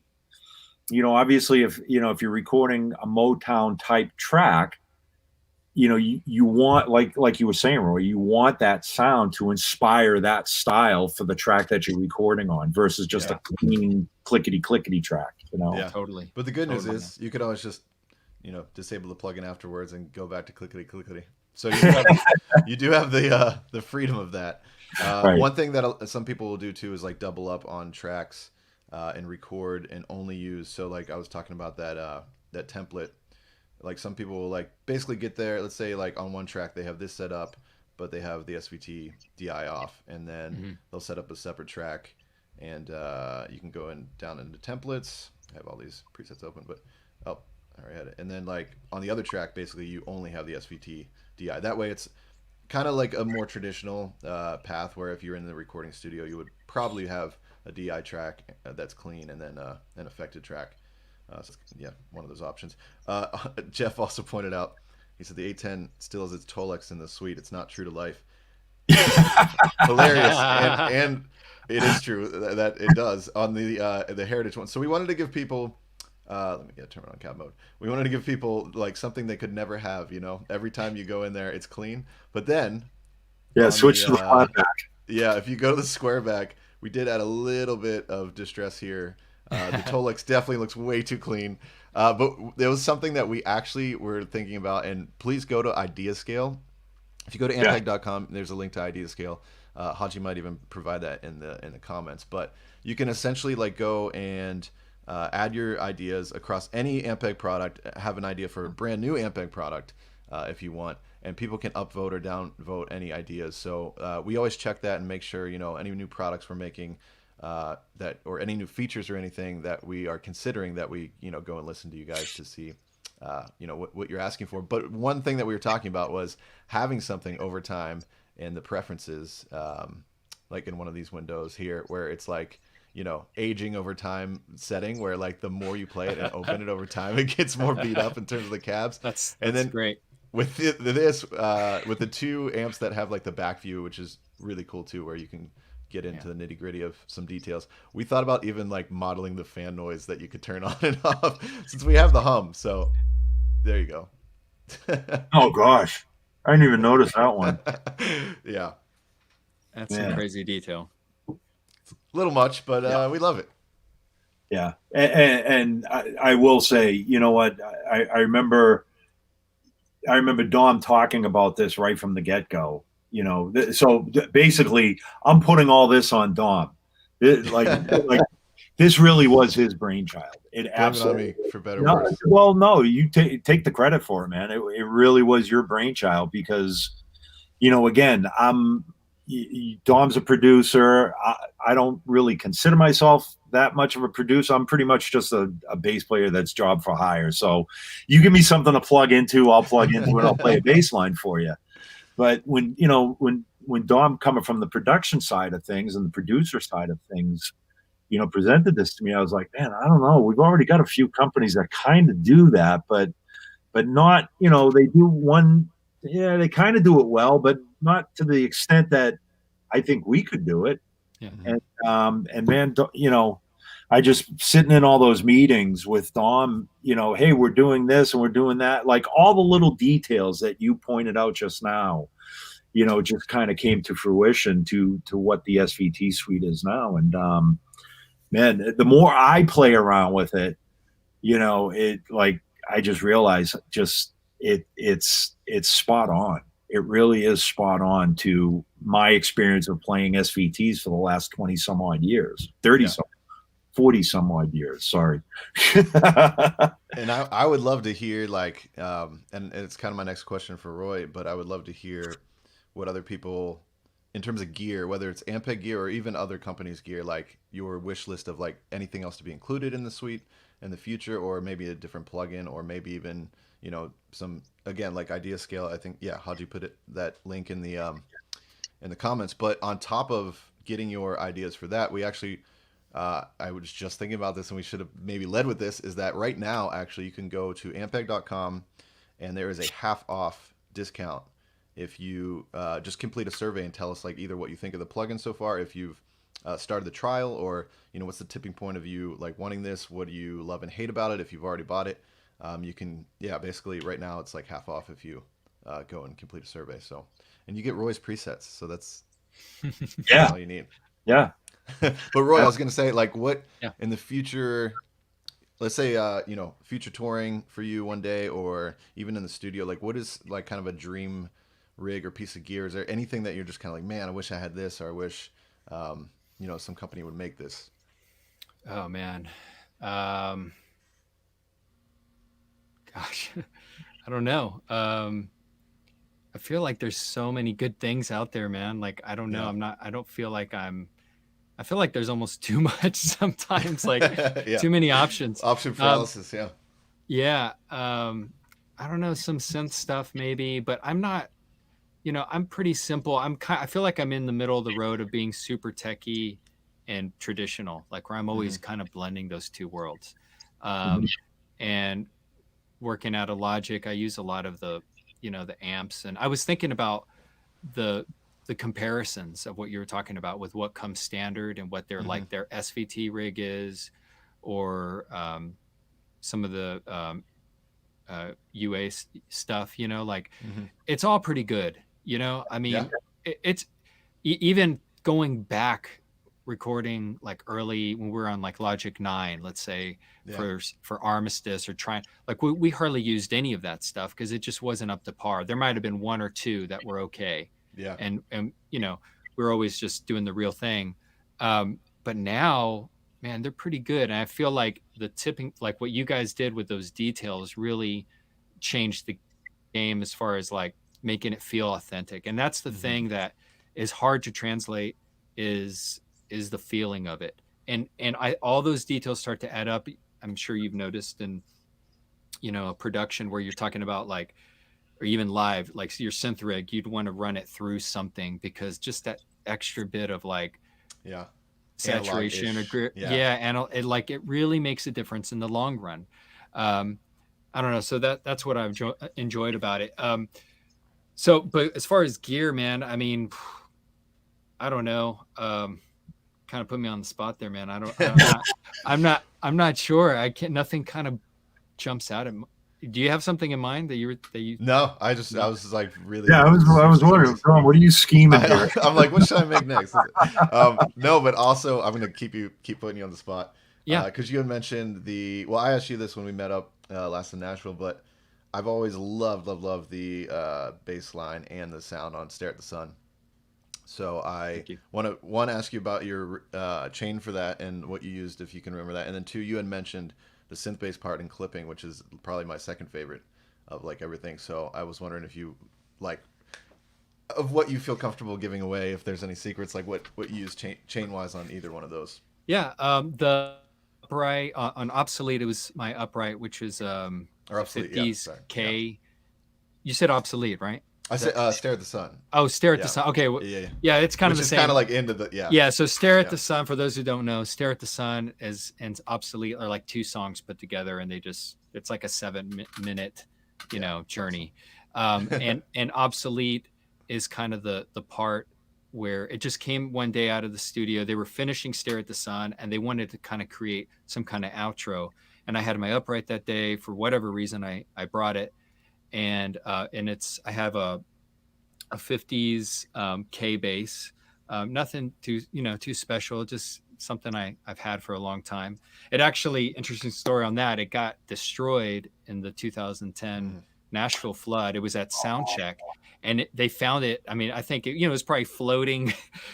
obviously if you're recording a Motown type track, you want, like you were saying, Roy, you want that sound to inspire that style for the track that you're recording on versus just a clean clickety track, Yeah, totally. But the good news is you could always just, disable the plugin afterwards and go back to clickety. So you do have the freedom of that. Right. One thing that some people will do too is like double up on tracks and record and only use. So like I was talking about that template. Like some people will like basically get there. Let's say like on one track they have this set up, but they have the SVT DI off, and then they'll set up a separate track, and you can go down into templates. I have all these presets open, but I already had it. And then like on the other track, basically you only have the SVT DI. That way it's kind of like a more traditional path where if you're in the recording studio, you would probably have a DI track that's clean, and then an affected track. So yeah, one of those options. Jeff also pointed out, he said the 810 still has its Tolex in the suite. It's not true to life. Hilarious, and it is true that it does on the Heritage one. So we wanted to give people, let me turn it on cab mode. We wanted to give people like something they could never have. You know, every time you go in there, it's clean. But then, switch to the flat back. Yeah, if you go to the square back, we did add a little bit of distress here. The Tolex definitely looks way too clean. But there was something that we actually were thinking about, and please go to IdeaScale. If you go to ampeg.com, there's a link to IdeaScale. Haji might even provide that in the comments. But you can essentially like go and add your ideas across any Ampeg product, have an idea for a brand new Ampeg product if you want, and people can upvote or downvote any ideas. So we always check that and make sure, you know, any new products we're making, that or any new features or anything that we are considering, that we, you know, go and listen to you guys to see you know what you're asking for. But one thing that we were talking about was having something over time in the preferences, like in one of these windows here, where it's like, you know, aging over time setting, where like the more you play it and open it over time, it gets more beat up in terms of the cabs. That's then great. With this with the two amps that have like the back view, which is really cool too, where you can get into the nitty gritty of some details. We thought about even like modeling the fan noise that you could turn on and off, since we have the hum. So there you go. Oh gosh, I didn't even notice that one. Yeah, that's some crazy detail. It's a little much, but we love it. Yeah, and I will say, you know what, I remember Dom talking about this right from the get-go. You know, so basically, I'm putting all this on Dom. Like this really was his brainchild. It absolutely, on me, for better or worse. Well, no, you take the credit for it, man. It really was your brainchild, because, you know, again, Dom's a producer. I don't really consider myself that much of a producer. I'm pretty much just a bass player that's job for hire. So you give me something to plug into, I'll plug into it. I'll play a bass line for you. But when Dom, coming from the production side of things and the producer side of things, you know, presented this to me, I was like, man, I don't know. We've already got a few companies that kind of do that, but not, you know, they do one. Yeah, they kind of do it well, but not to the extent that I think we could do it. Yeah. And man, you know, I just sitting in all those meetings with Dom, you know, hey, we're doing this and we're doing that. Like all the little details that you pointed out just now, you know, just kind of came to fruition to what the SVT suite is now. And man, the more I play around with it, you know, it, like, I just realized it's spot on. It really is spot on to my experience of playing SVTs for the last 20 some odd years, 30 some, 40 some odd years. Sorry. And I would love to hear, like, and it's kind of my next question for Roy, but I would love to hear what other people, in terms of gear, whether it's Ampeg gear or even other companies' gear, like your wish list of like anything else to be included in the suite in the future, or maybe a different plugin, or maybe even, you know, some, again, like IdeaScale. I think, Haji put that link in the comments. But on top of getting your ideas for that, we actually, I was just thinking about this, and we should have maybe led with this, is that right now, actually, you can go to ampeg.com, and there is a half off discount if you just complete a survey and tell us, like, either what you think of the plugin so far, if you've started the trial, or, you know, what's the tipping point of you like wanting this, what do you love and hate about it if you've already bought it. You can, basically right now it's like half off if you go and complete a survey. So, and you get Roy's presets, so that's all you need. Yeah. But Roy, I was gonna say, like, what in the future, let's say you know, future touring for you one day, or even in the studio, like, what is like kind of a dream rig or piece of gear? Is there anything that you're just kind of like, man, I wish I had this, or I wish, some company would make this? Oh man. Gosh, I don't know. I feel like there's so many good things out there, man. Like, I don't know. I don't feel like I feel like there's almost too much sometimes, like too many options. Option paralysis. Yeah. I don't know, some synth stuff maybe, but I'm not, I'm pretty simple. I feel like I'm in the middle of the road of being super techie and traditional, like where I'm always kind of blending those two worlds. And working out of Logic, I use a lot of the amps. And I was thinking about the comparisons of what you were talking about with what comes standard and what their like their SVT rig is, or some of the UA stuff, like it's all pretty good. I mean, it's even going back recording like early when we were on like Logic 9, let's say, for Armistice, or trying, like we hardly used any of that stuff because it just wasn't up to par. There might have been one or two that were okay. Yeah. And we're always just doing the real thing. But now, man, they're pretty good. And I feel like the tipping, like what you guys did with those details, really changed the game as far as like making it feel authentic. And that's the thing that is hard to translate, is the feeling of it. And all those details start to add up. I'm sure you've noticed in, a production where you're talking about like, or even live, like your synth rig, you'd want to run it through something because just that extra bit of like, saturation or grit, and it really makes a difference in the long run. I don't know, so that's what I've enjoyed about it. But as far as gear, man, I mean, I don't know. Kind of put me on the spot there, man. I'm not sure. Nothing kind of jumps out at me. Do you have something in mind that you? No, I was just like really. Yeah, I was wondering, Tom, what are you scheming here? I'm like, what should I make next? No, but also I'm going to keep putting you on the spot. Yeah. Because you had mentioned I asked you this when we met up last in Nashville, but I've always loved the bass line and the sound on "Stare at the Sun." So I want to ask you about your chain for that and what you used, if you can remember that. And then 2, you had mentioned the synth bass part in clipping, which is probably my second favorite of like everything. So I was wondering if you like, of what you feel comfortable giving away, if there's any secrets, like what you use chain wise on either one of those. Yeah. The upright on Obsolete, it was my upright, which is or Obsolete, 50s K. You said Obsolete, right? I said Stare at the Sun. Oh, Stare at the Sun. Okay. Yeah, it's kind of the same. Kind of like into the Yeah. So Stare at the Sun, for those who don't know, Stare at the Sun and Obsolete are like 2 songs put together, and it's like a 7-minute, journey. And Obsolete is kind of the part where it just came one day out of the studio. They were finishing Stare at the Sun, and they wanted to kind of create some kind of outro. And I had my upright that day for whatever reason. I brought it. And I have a 50s K bass, nothing too special, just something I've had for a long time. It actually, interesting story on that, it got destroyed in the 2010 Nashville flood. It was at soundcheck, and they found it. I mean, I think it was probably floating,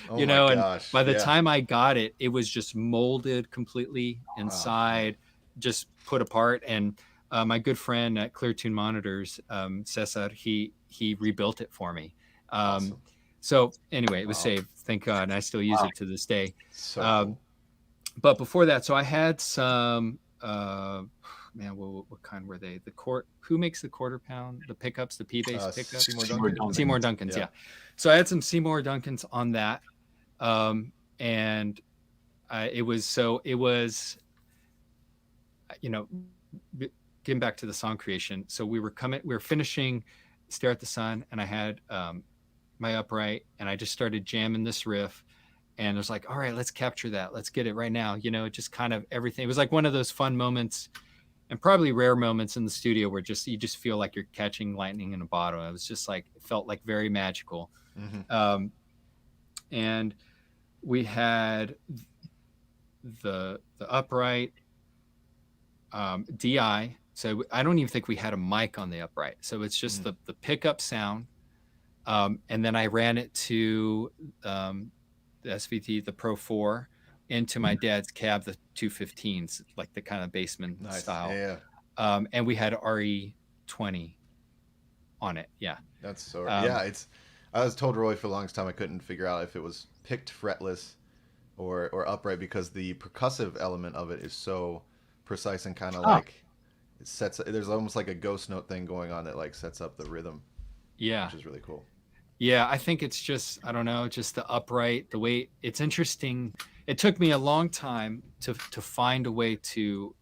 and by the time I got it, it was just molded completely inside, just put apart. And my good friend at Clear Tune Monitors, Cesar, he rebuilt it for me. Awesome. So anyway, it was saved, thank God, and I still use it to this day. So cool. But before that, so I had some, what kind were they? Who makes the quarter pound? The pickups, the P-bass pickups? Seymour Duncan's, yeah. So I had some Seymour Duncan's on that, and it was, getting back to the song creation. So we were finishing Stare at the Sun, and I had my upright, and I just started jamming this riff, and it was like, all right, let's capture that. Let's get it right now. It just kind of everything. It was like one of those fun moments, and probably rare moments in the studio where you just feel like you're catching lightning in a bottle. It was just like, it felt like very magical. And we had the upright, DI. So I don't even think we had a mic on the upright. So it's just the pickup sound. And then I ran it to the SVT, the Pro 4, into my dad's cab, the 215s, like the kind of Bassman style. Yeah. And we had RE20 on it. Yeah. That's so yeah. I was told Roy for the longest time I couldn't figure out if it was picked fretless or upright, because the percussive element of it is so precise and kind of like it sets. There's almost like a ghost note thing going on that like sets up the rhythm. Yeah, which is really cool. Yeah, I think it's just, I don't know, just the upright, the way it's interesting. It took me a long time to find a way to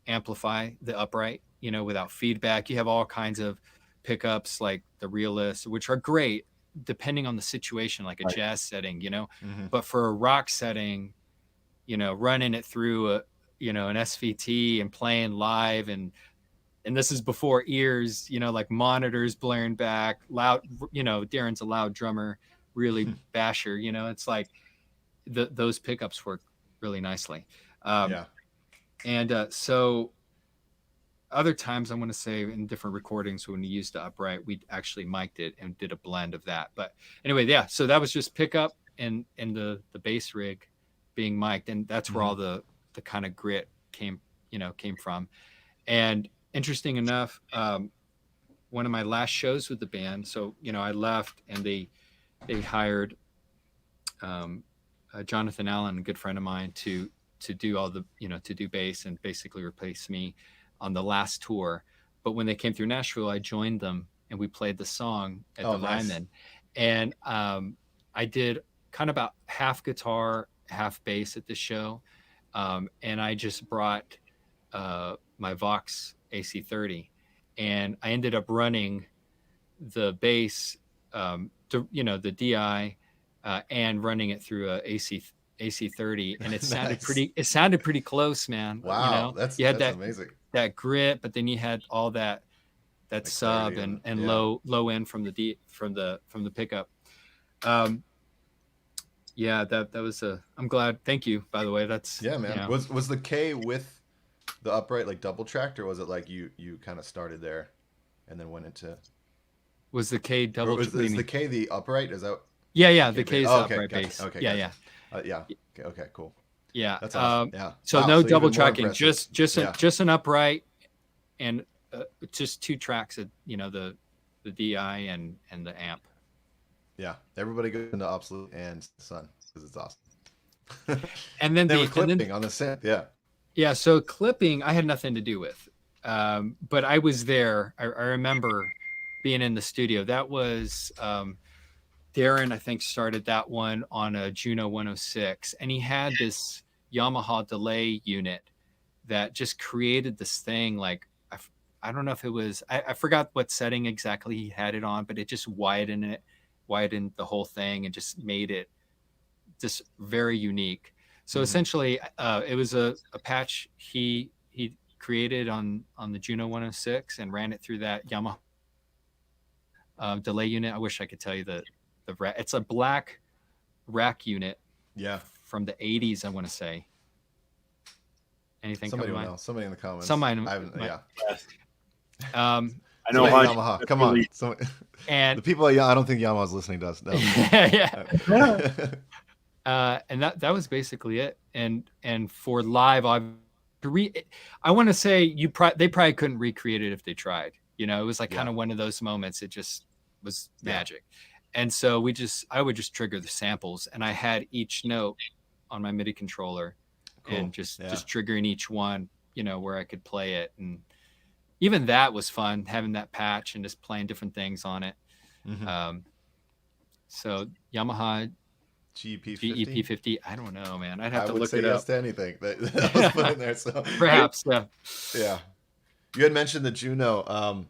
amplify the upright, you know, without feedback. You have all kinds of pickups like the Realist, which are great depending on the situation, like a jazz setting, you know, but for a rock setting, you know, running it through a, you know, an SVT and playing live, and this is before ears, you know, like monitors blaring back loud, you know, Darren's a loud drummer, really basher, you know, it's like those pickups work really nicely. And so other times, I want to say in different recordings when we used the upright, we actually mic'd it and did a blend of that. But anyway, yeah, so that was just pickup and the bass rig being mic'd, and that's where all the kind of grit came from. And interesting enough, one of my last shows with the band, so, you know, I left and they hired Jonathan Allen, a good friend of mine, to do all the, you know, to do bass and basically replace me on the last tour. But when they came through Nashville, I joined them and we played the song at the Lyman. And I did kind of about half guitar, half bass at the show. And I just brought my Vox AC30, and I ended up running the bass, you know, the DI, and running it through a AC30, and it sounded it sounded pretty close, man. Wow, you know? that's amazing. That grit, but then you had all that sub and low end from the pickup. Yeah, that was I'm glad. Thank you, by the way. That's man. You know. Was the K with the upright like double tracked, or was it like you kind of started there and then went into? Was the K double? Is the K the upright? Is that? Yeah. The K is the upright bass. Okay. Yeah. Okay. Cool. Yeah. That's awesome. Yeah. So no double tracking, just an upright, and just two tracks of, you know, the DI and the amp. Yeah. Everybody goes into Obsolete and Sun because it's awesome. And then they were clipping on the synth. Yeah. Yeah. So clipping, I had nothing to do with, but I was there. I remember being in the studio. That was Darren, I think, started that one on a Juno 106, and he had this Yamaha delay unit that just created this thing. Like, I don't know if it was, I forgot what setting exactly he had it on, but it just widened the whole thing and just made it just very unique. So essentially, it was a patch he created on the Juno 106 and ran it through that Yamaha delay unit. I wish I could tell you it's a black rack unit. Yeah. From the 80s, I want to say. Anything? Somebody will know. Somebody in the comments. Yeah. I know Yamaha. Come on. And the people I don't think Yamaha's listening to us. No. And that was basically it. And for live, I want to say they probably couldn't recreate it if they tried. You know, it was like kind of one of those moments. It just was magic. And so I would just trigger the samples, and I had each note on my MIDI controller, and just triggering each one, you know, where I could play it. And even that was fun, having that patch and just playing different things on it. So Yamaha Ep50, I don't know, man. I'd have to look it up. I would say yes to anything that was put in there. So perhaps, yeah. You had mentioned the Juno.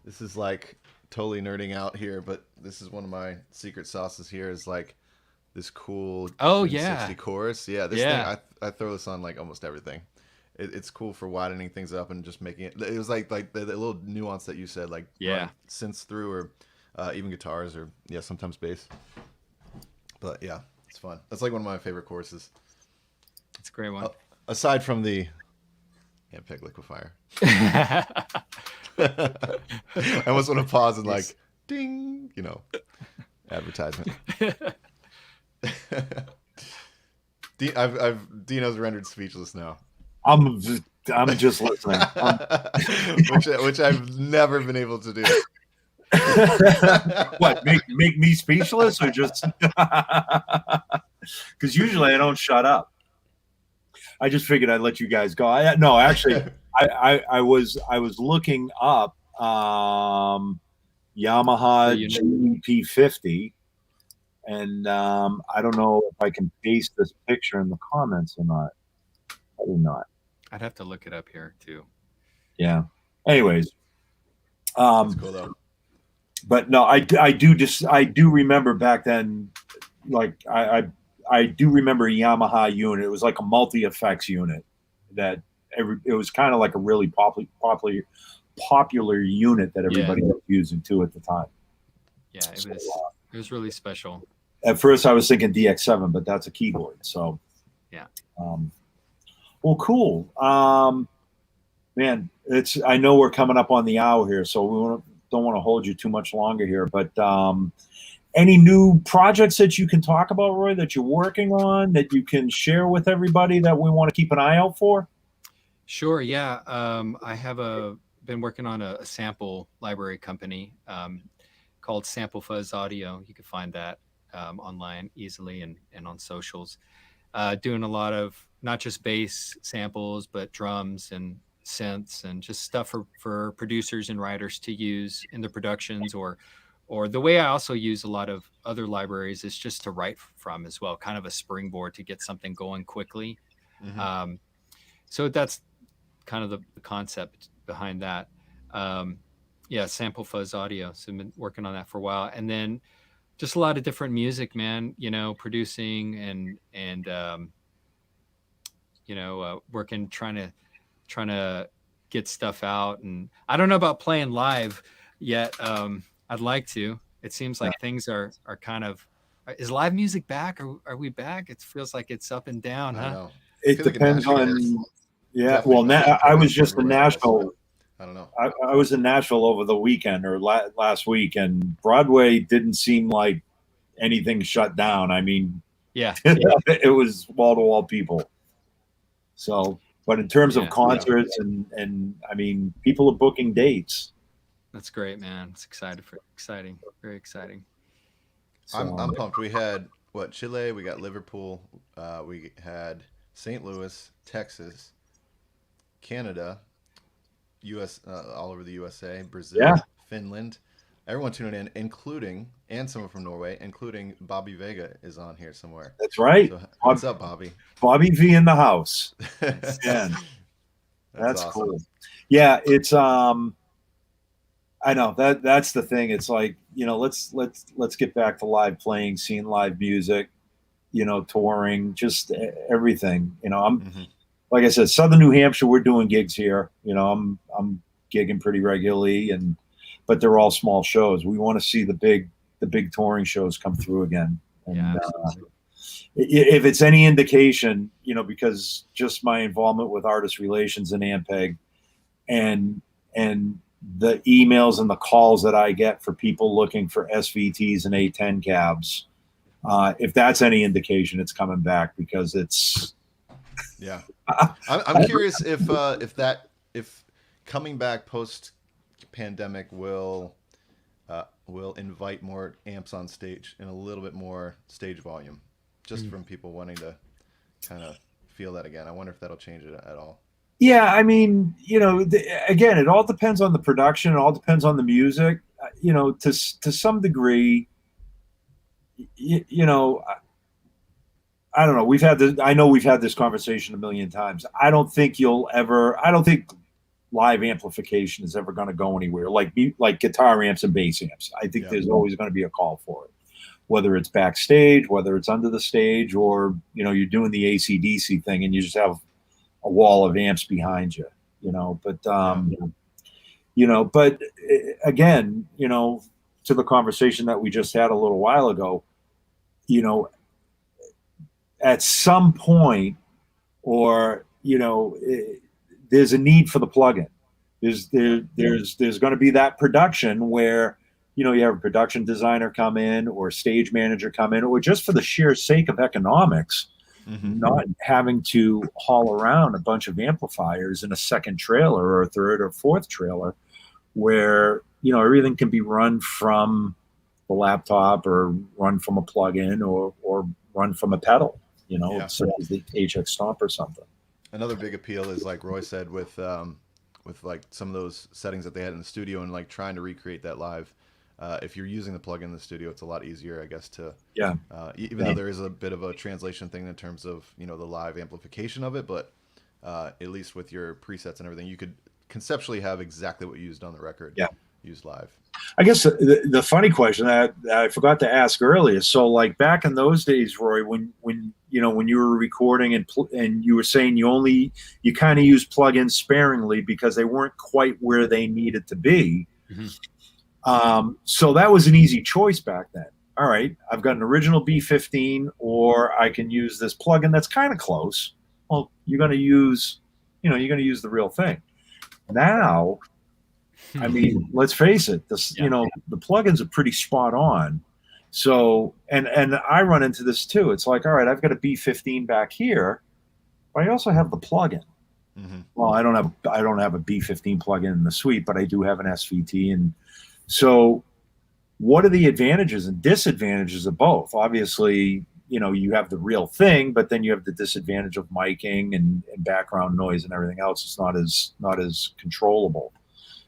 This is like totally nerding out here, but this is one of my secret sauces here, is like this cool 60 chorus. Yeah, this thing, I throw this on like almost everything. It's cool for widening things up and just making it. It was like the little nuance that you said, like synths through, or even guitars, or sometimes bass. But yeah, it's fun. That's like one of my favorite courses. It's a great one. Aside from the Ampeg liquefier. I almost want to pause and like ding, advertisement. Dino's rendered speechless now. I'm just listening. Which I've never been able to do. What, make me speechless, or just because usually I don't shut up. I just figured I'd let you guys go. No, actually, I was looking up Yamaha Gp Ep50, and I don't know if I can paste this picture in the comments or not. I do not. I'd have to look it up here too. Yeah. Anyways, that's cool though. But no, I do remember back then, like I do remember a Yamaha unit. It was like a multi-effects unit that it was kind of like a really popular unit that everybody was using too at the time. Yeah, it was really special. At first I was thinking DX7, but that's a keyboard. So yeah. Well, cool. Man, I know we're coming up on the hour here, so don't want to hold you too much longer here, but any new projects that you can talk about, Roy, that you're working on that you can share with everybody that we want to keep an eye out for? Sure. Yeah. I have been working on a sample library company called Sample Fuzz Audio. You can find that online easily and on socials. Doing a lot of not just bass samples, but drums and synths and just stuff for producers and writers to use in their productions, or the way I also use a lot of other libraries is just to write from as well, kind of a springboard to get something going quickly. Mm-hmm. So that's kind of the concept behind that. Sample Fuzz Audio. So I've been working on that for a while, and then just a lot of different music, man, producing and working, trying to get stuff out. And I don't know about playing live yet. I'd like to. It seems like things are kind of, is live music back? Are we back? It feels like it's up and down, huh? It depends on, well, I was just in Nashville. I don't know. I was in Nashville over the weekend or last week, and Broadway didn't seem like anything shut down. I mean, it was wall-to-wall people. So, but in terms of concerts and I mean, people are booking dates. That's great, man. It's exciting, very exciting. So, I'm pumped. We had Chile, we got Liverpool, we had St. Louis, Texas, Canada, US, all over the USA, Brazil, Finland. Everyone tuning in, including, and someone from Norway, including Bobby Vega is on here somewhere. That's right. So, what's up, Bobby? Bobby V in the house. That's awesome. Cool. Yeah, it's I know that's the thing. It's like, let's get back to live playing, seeing live music, touring, just everything. Like I said, Southern New Hampshire, we're doing gigs here. I'm gigging pretty regularly, but they're all small shows. We want to see the big touring shows come through again. And if it's any indication, because just my involvement with artist relations and Ampeg and the emails and the calls that I get for people looking for SVTs and A10 cabs, if that's any indication, it's coming back, because it's. Yeah. I'm curious if coming back post pandemic will invite more amps on stage and a little bit more stage volume, just from people wanting to kind of feel that again. I wonder if that'll change it at all. Yeah, I mean, again, it all depends on the production. It all depends on the music. To some degree, I don't know. I know we've had this conversation a million times. I don't think live amplification is ever going to go anywhere like guitar amps and bass amps. I think there's always going to be a call for it, whether it's backstage, whether it's under the stage, or, you're doing the AC/DC thing and you just have a wall of amps behind you, but again, to the conversation that we just had a little while ago, at some point, or there's a need for the plugin. There's going to be that production where you have a production designer come in or stage manager come in, or just for the sheer sake of economics, not having to haul around a bunch of amplifiers in a second trailer or a third or fourth trailer, where everything can be run from the laptop or run from a plug-in or run from a pedal, such as the HX Stomp or something. Another big appeal is, like Roy said, with like some of those settings that they had in the studio and like trying to recreate that live. If you're using the plug-in in the studio, it's a lot easier, I guess, to even though there is a bit of a translation thing in terms of the live amplification of it, but at least with your presets and everything, you could conceptually have exactly what you used on the record used live. I guess the funny question that I forgot to ask earlier. So, like back in those days, Roy, when you were recording and you were saying you kind of used plugins sparingly because they weren't quite where they needed to be. So that was an easy choice back then. All right, I've got an original B15, or I can use this plugin that's kind of close. Well, you're going to use the real thing. Now, I mean, let's face it, the plugins are pretty spot on. So, and I run into this too. It's like, all right, I've got a B15 back here, but I also have the plugin. Well, I don't have a B15 plugin in the suite, but I do have an SVT. And so what are the advantages and disadvantages of both? Obviously, you have the real thing, but then you have the disadvantage of miking and background noise and everything else. It's not as controllable.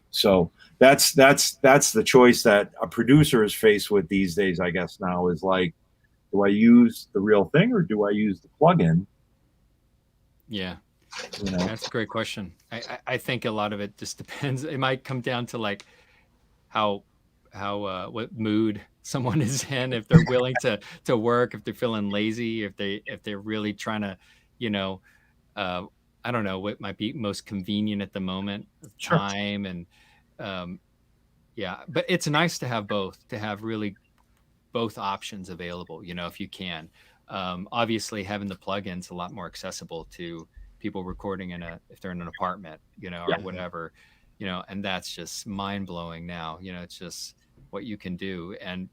So that's the choice that a producer is faced with these days, I guess, now, is like, do I use the real thing or do I use the plugin? Yeah. That's a great question. I think a lot of it just depends. It might come down to like how what mood someone is in, if they're willing to work, if they're feeling lazy, if they're really trying to, I don't know what might be most convenient at the moment, time and but it's nice to have both, to have really both options available, if you can. Obviously having the plugins a lot more accessible to people recording if they're in an apartment, or whatever, and that's just mind blowing now. It's just what you can do. And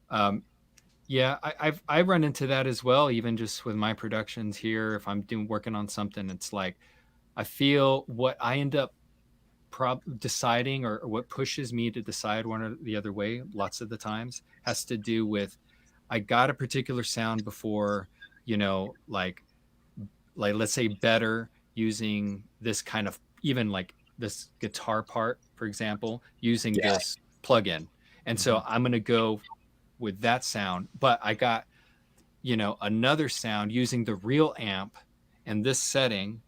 I've run into that as well, even just with my productions here. If I'm working on something, it's like I feel what I end up deciding or what pushes me to decide one or the other way lots of the times has to do with I got a particular sound before, like let's say better using this kind of, even like this guitar part, for example, using this plugin. And so I'm going to go with that sound, but I got, another sound using the real amp and this setting.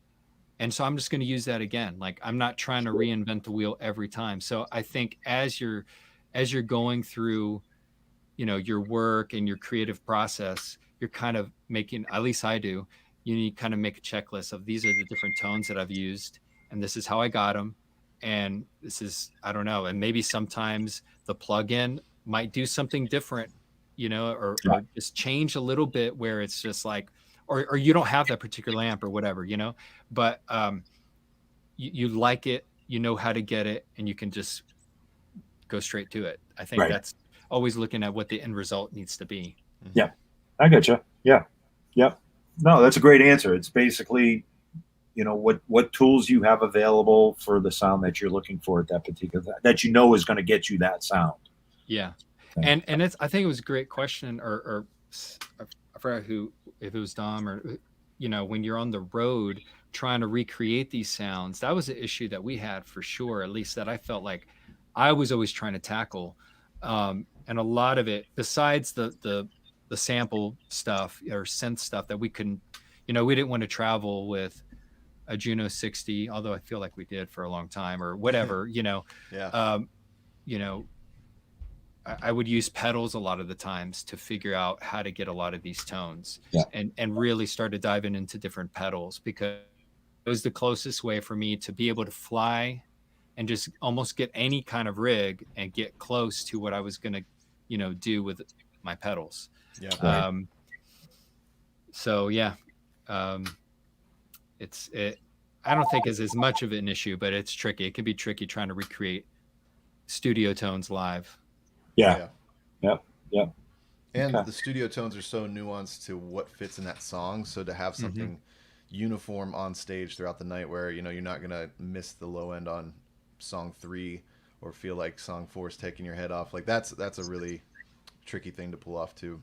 And so I'm just going to use that again. Like, I'm not trying to reinvent the wheel every time. So I think as you're going through, your work and your creative process, you're kind of making, at least I do, you need to kind of make a checklist of these are the different tones that I've used, and this is how I got them. And this is, I don't know. And maybe sometimes the plugin might do something different, or just change a little bit where it's just like, or you don't have that particular amp or whatever, but you like it, how to get it, and you can just go straight to it. I think that's always looking at what the end result needs to be. Yeah, I get you. Yeah. No, that's a great answer. It's basically, what tools you have available for the sound that you're looking for at that particular, that is going to get you that sound. Yeah. And I think it was a great question, or I forgot if it was Dom or, when you're on the road trying to recreate these sounds, that was an issue that we had for sure, at least that I felt like I was always trying to tackle. And a lot of it, besides the sample stuff or synth stuff that we couldn't, we didn't want to travel with a Juno 60, although I feel like we did for a long time or whatever, I would use pedals a lot of the times to figure out how to get a lot of these tones and really started diving into different pedals, because it was the closest way for me to be able to fly and just almost get any kind of rig and get close to what I was going to, do with my pedals. Yeah. I don't think it's as much of an issue, but it's tricky. It can be tricky trying to recreate studio tones live. Yeah. Yep. And the studio tones are so nuanced to what fits in that song. So to have something uniform on stage throughout the night, where you're not gonna miss the low end on song 3 or feel like song 4 is taking your head off. Like that's a really tricky thing to pull off too.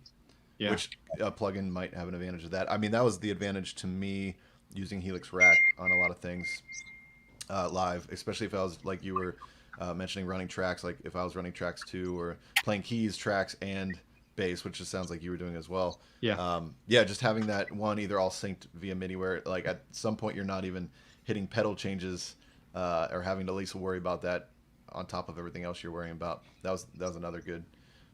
Yeah. Which a plugin might have an advantage of that. I mean, that was the advantage to me using Helix Rack on a lot of things live, especially if I was like you were mentioning running tracks, like if I was running tracks too, or playing keys, tracks, and bass, which just sounds like you were doing as well. Yeah. Just having that one either all synced via MIDI, where like at some point you're not even hitting pedal changes or having to at least worry about that on top of everything else you're worrying about. That was another good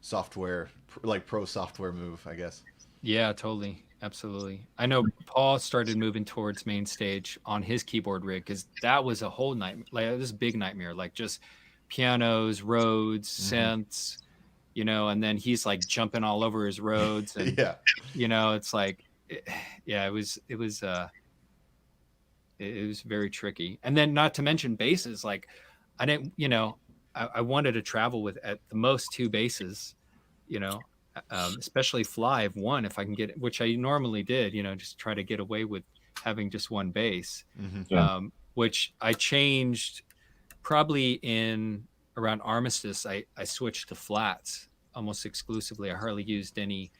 software, like pro software move, I guess. Yeah, totally. Absolutely. I know Paul started moving towards main stage on his keyboard rig, because that was a whole nightmare. Like this big nightmare, like just pianos, Rhodes, synths, and then he's like jumping all over his Rhodes, and it's like, it was very tricky. And then not to mention basses, like I didn't, I wanted to travel with at the most 2 basses, especially fly one if I can get it, which I normally did, just try to get away with having just 1 bass, which I changed probably in around Armistice. I switched to flats almost exclusively. I hardly used any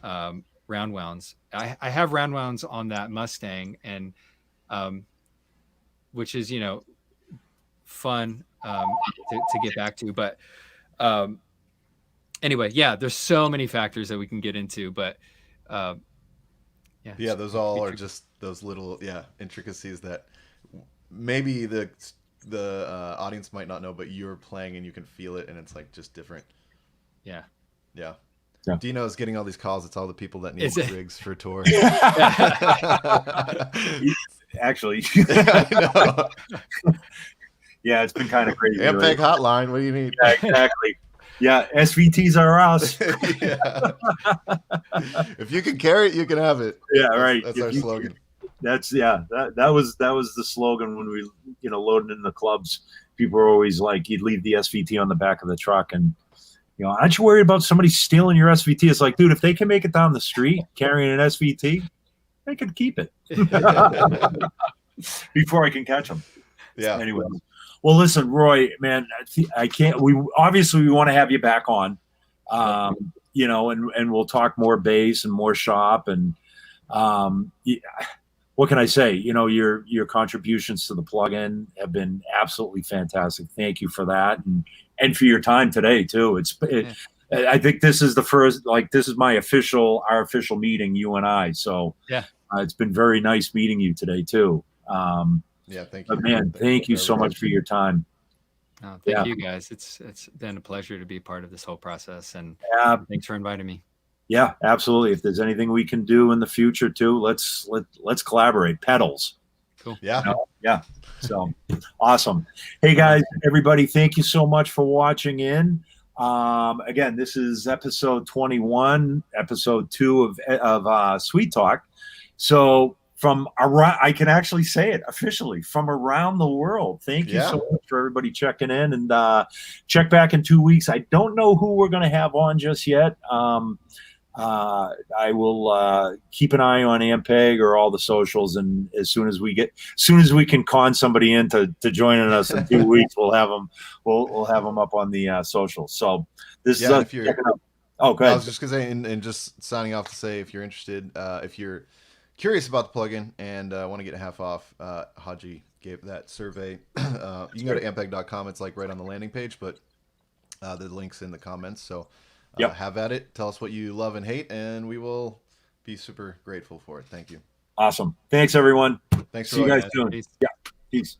round wounds. I have round wounds on that Mustang, and which is fun to get back to, but anyway, there's so many factors that we can get into, but those all are just those little intricacies that maybe the audience might not know, but you're playing and you can feel it, and it's like just different. Yeah. Dino's getting all these calls. It's all the people that need rigs for tour. Actually, it's been kind of crazy. Ampeg hotline. What do you need? Yeah, exactly. Yeah, SVTs are us. If you can carry it, you can have it. Yeah, right. That's our slogan. That was the slogan when we loaded in the clubs. People were always like, you'd leave the SVT on the back of the truck, and aren't you worried about somebody stealing your SVT? It's like, dude, if they can make it down the street carrying an SVT, they could keep it before I can catch them. Yeah. Anyway. Well, listen, Roy, man, I can't. We want to have you back on, and we'll talk more bass and more shop, and what can I say? Your contributions to the plugin have been absolutely fantastic. Thank you for that, and for your time today too. I think this is the first, like, this is our official meeting, you and I. So it's been very nice meeting you today too. Thank you. But man, thank you so much for your time. Thank you guys. It's been a pleasure to be part of this whole process, and thanks for inviting me. Yeah, absolutely. If there's anything we can do in the future too, let's collaborate. Pedals. Cool. Yeah. So awesome. Hey guys, everybody, thank you so much for watching in. Again, this is episode 21, episode 2 of Sweet Talk. So from around, I can actually say it officially, from around the world. Thank you so much for everybody checking in, and check back in 2 weeks. I don't know who we're going to have on just yet. I will keep an eye on Ampeg or all the socials, and as soon as we can con somebody in to joining us in 2 weeks, we'll have them up on the socials. So this is if you're, oh, go ahead. I was just gonna say, and just signing off to say, if you're interested, if you're curious about the plugin and want to get a half off, Haji gave that survey. You can go to ampeg.com. It's like right on the landing page, but the link's in the comments. So have at it. Tell us what you love and hate, and we will be super grateful for it. Thank you. Awesome. Thanks, everyone. Thanks for See you guys soon. Peace. Yeah. Peace.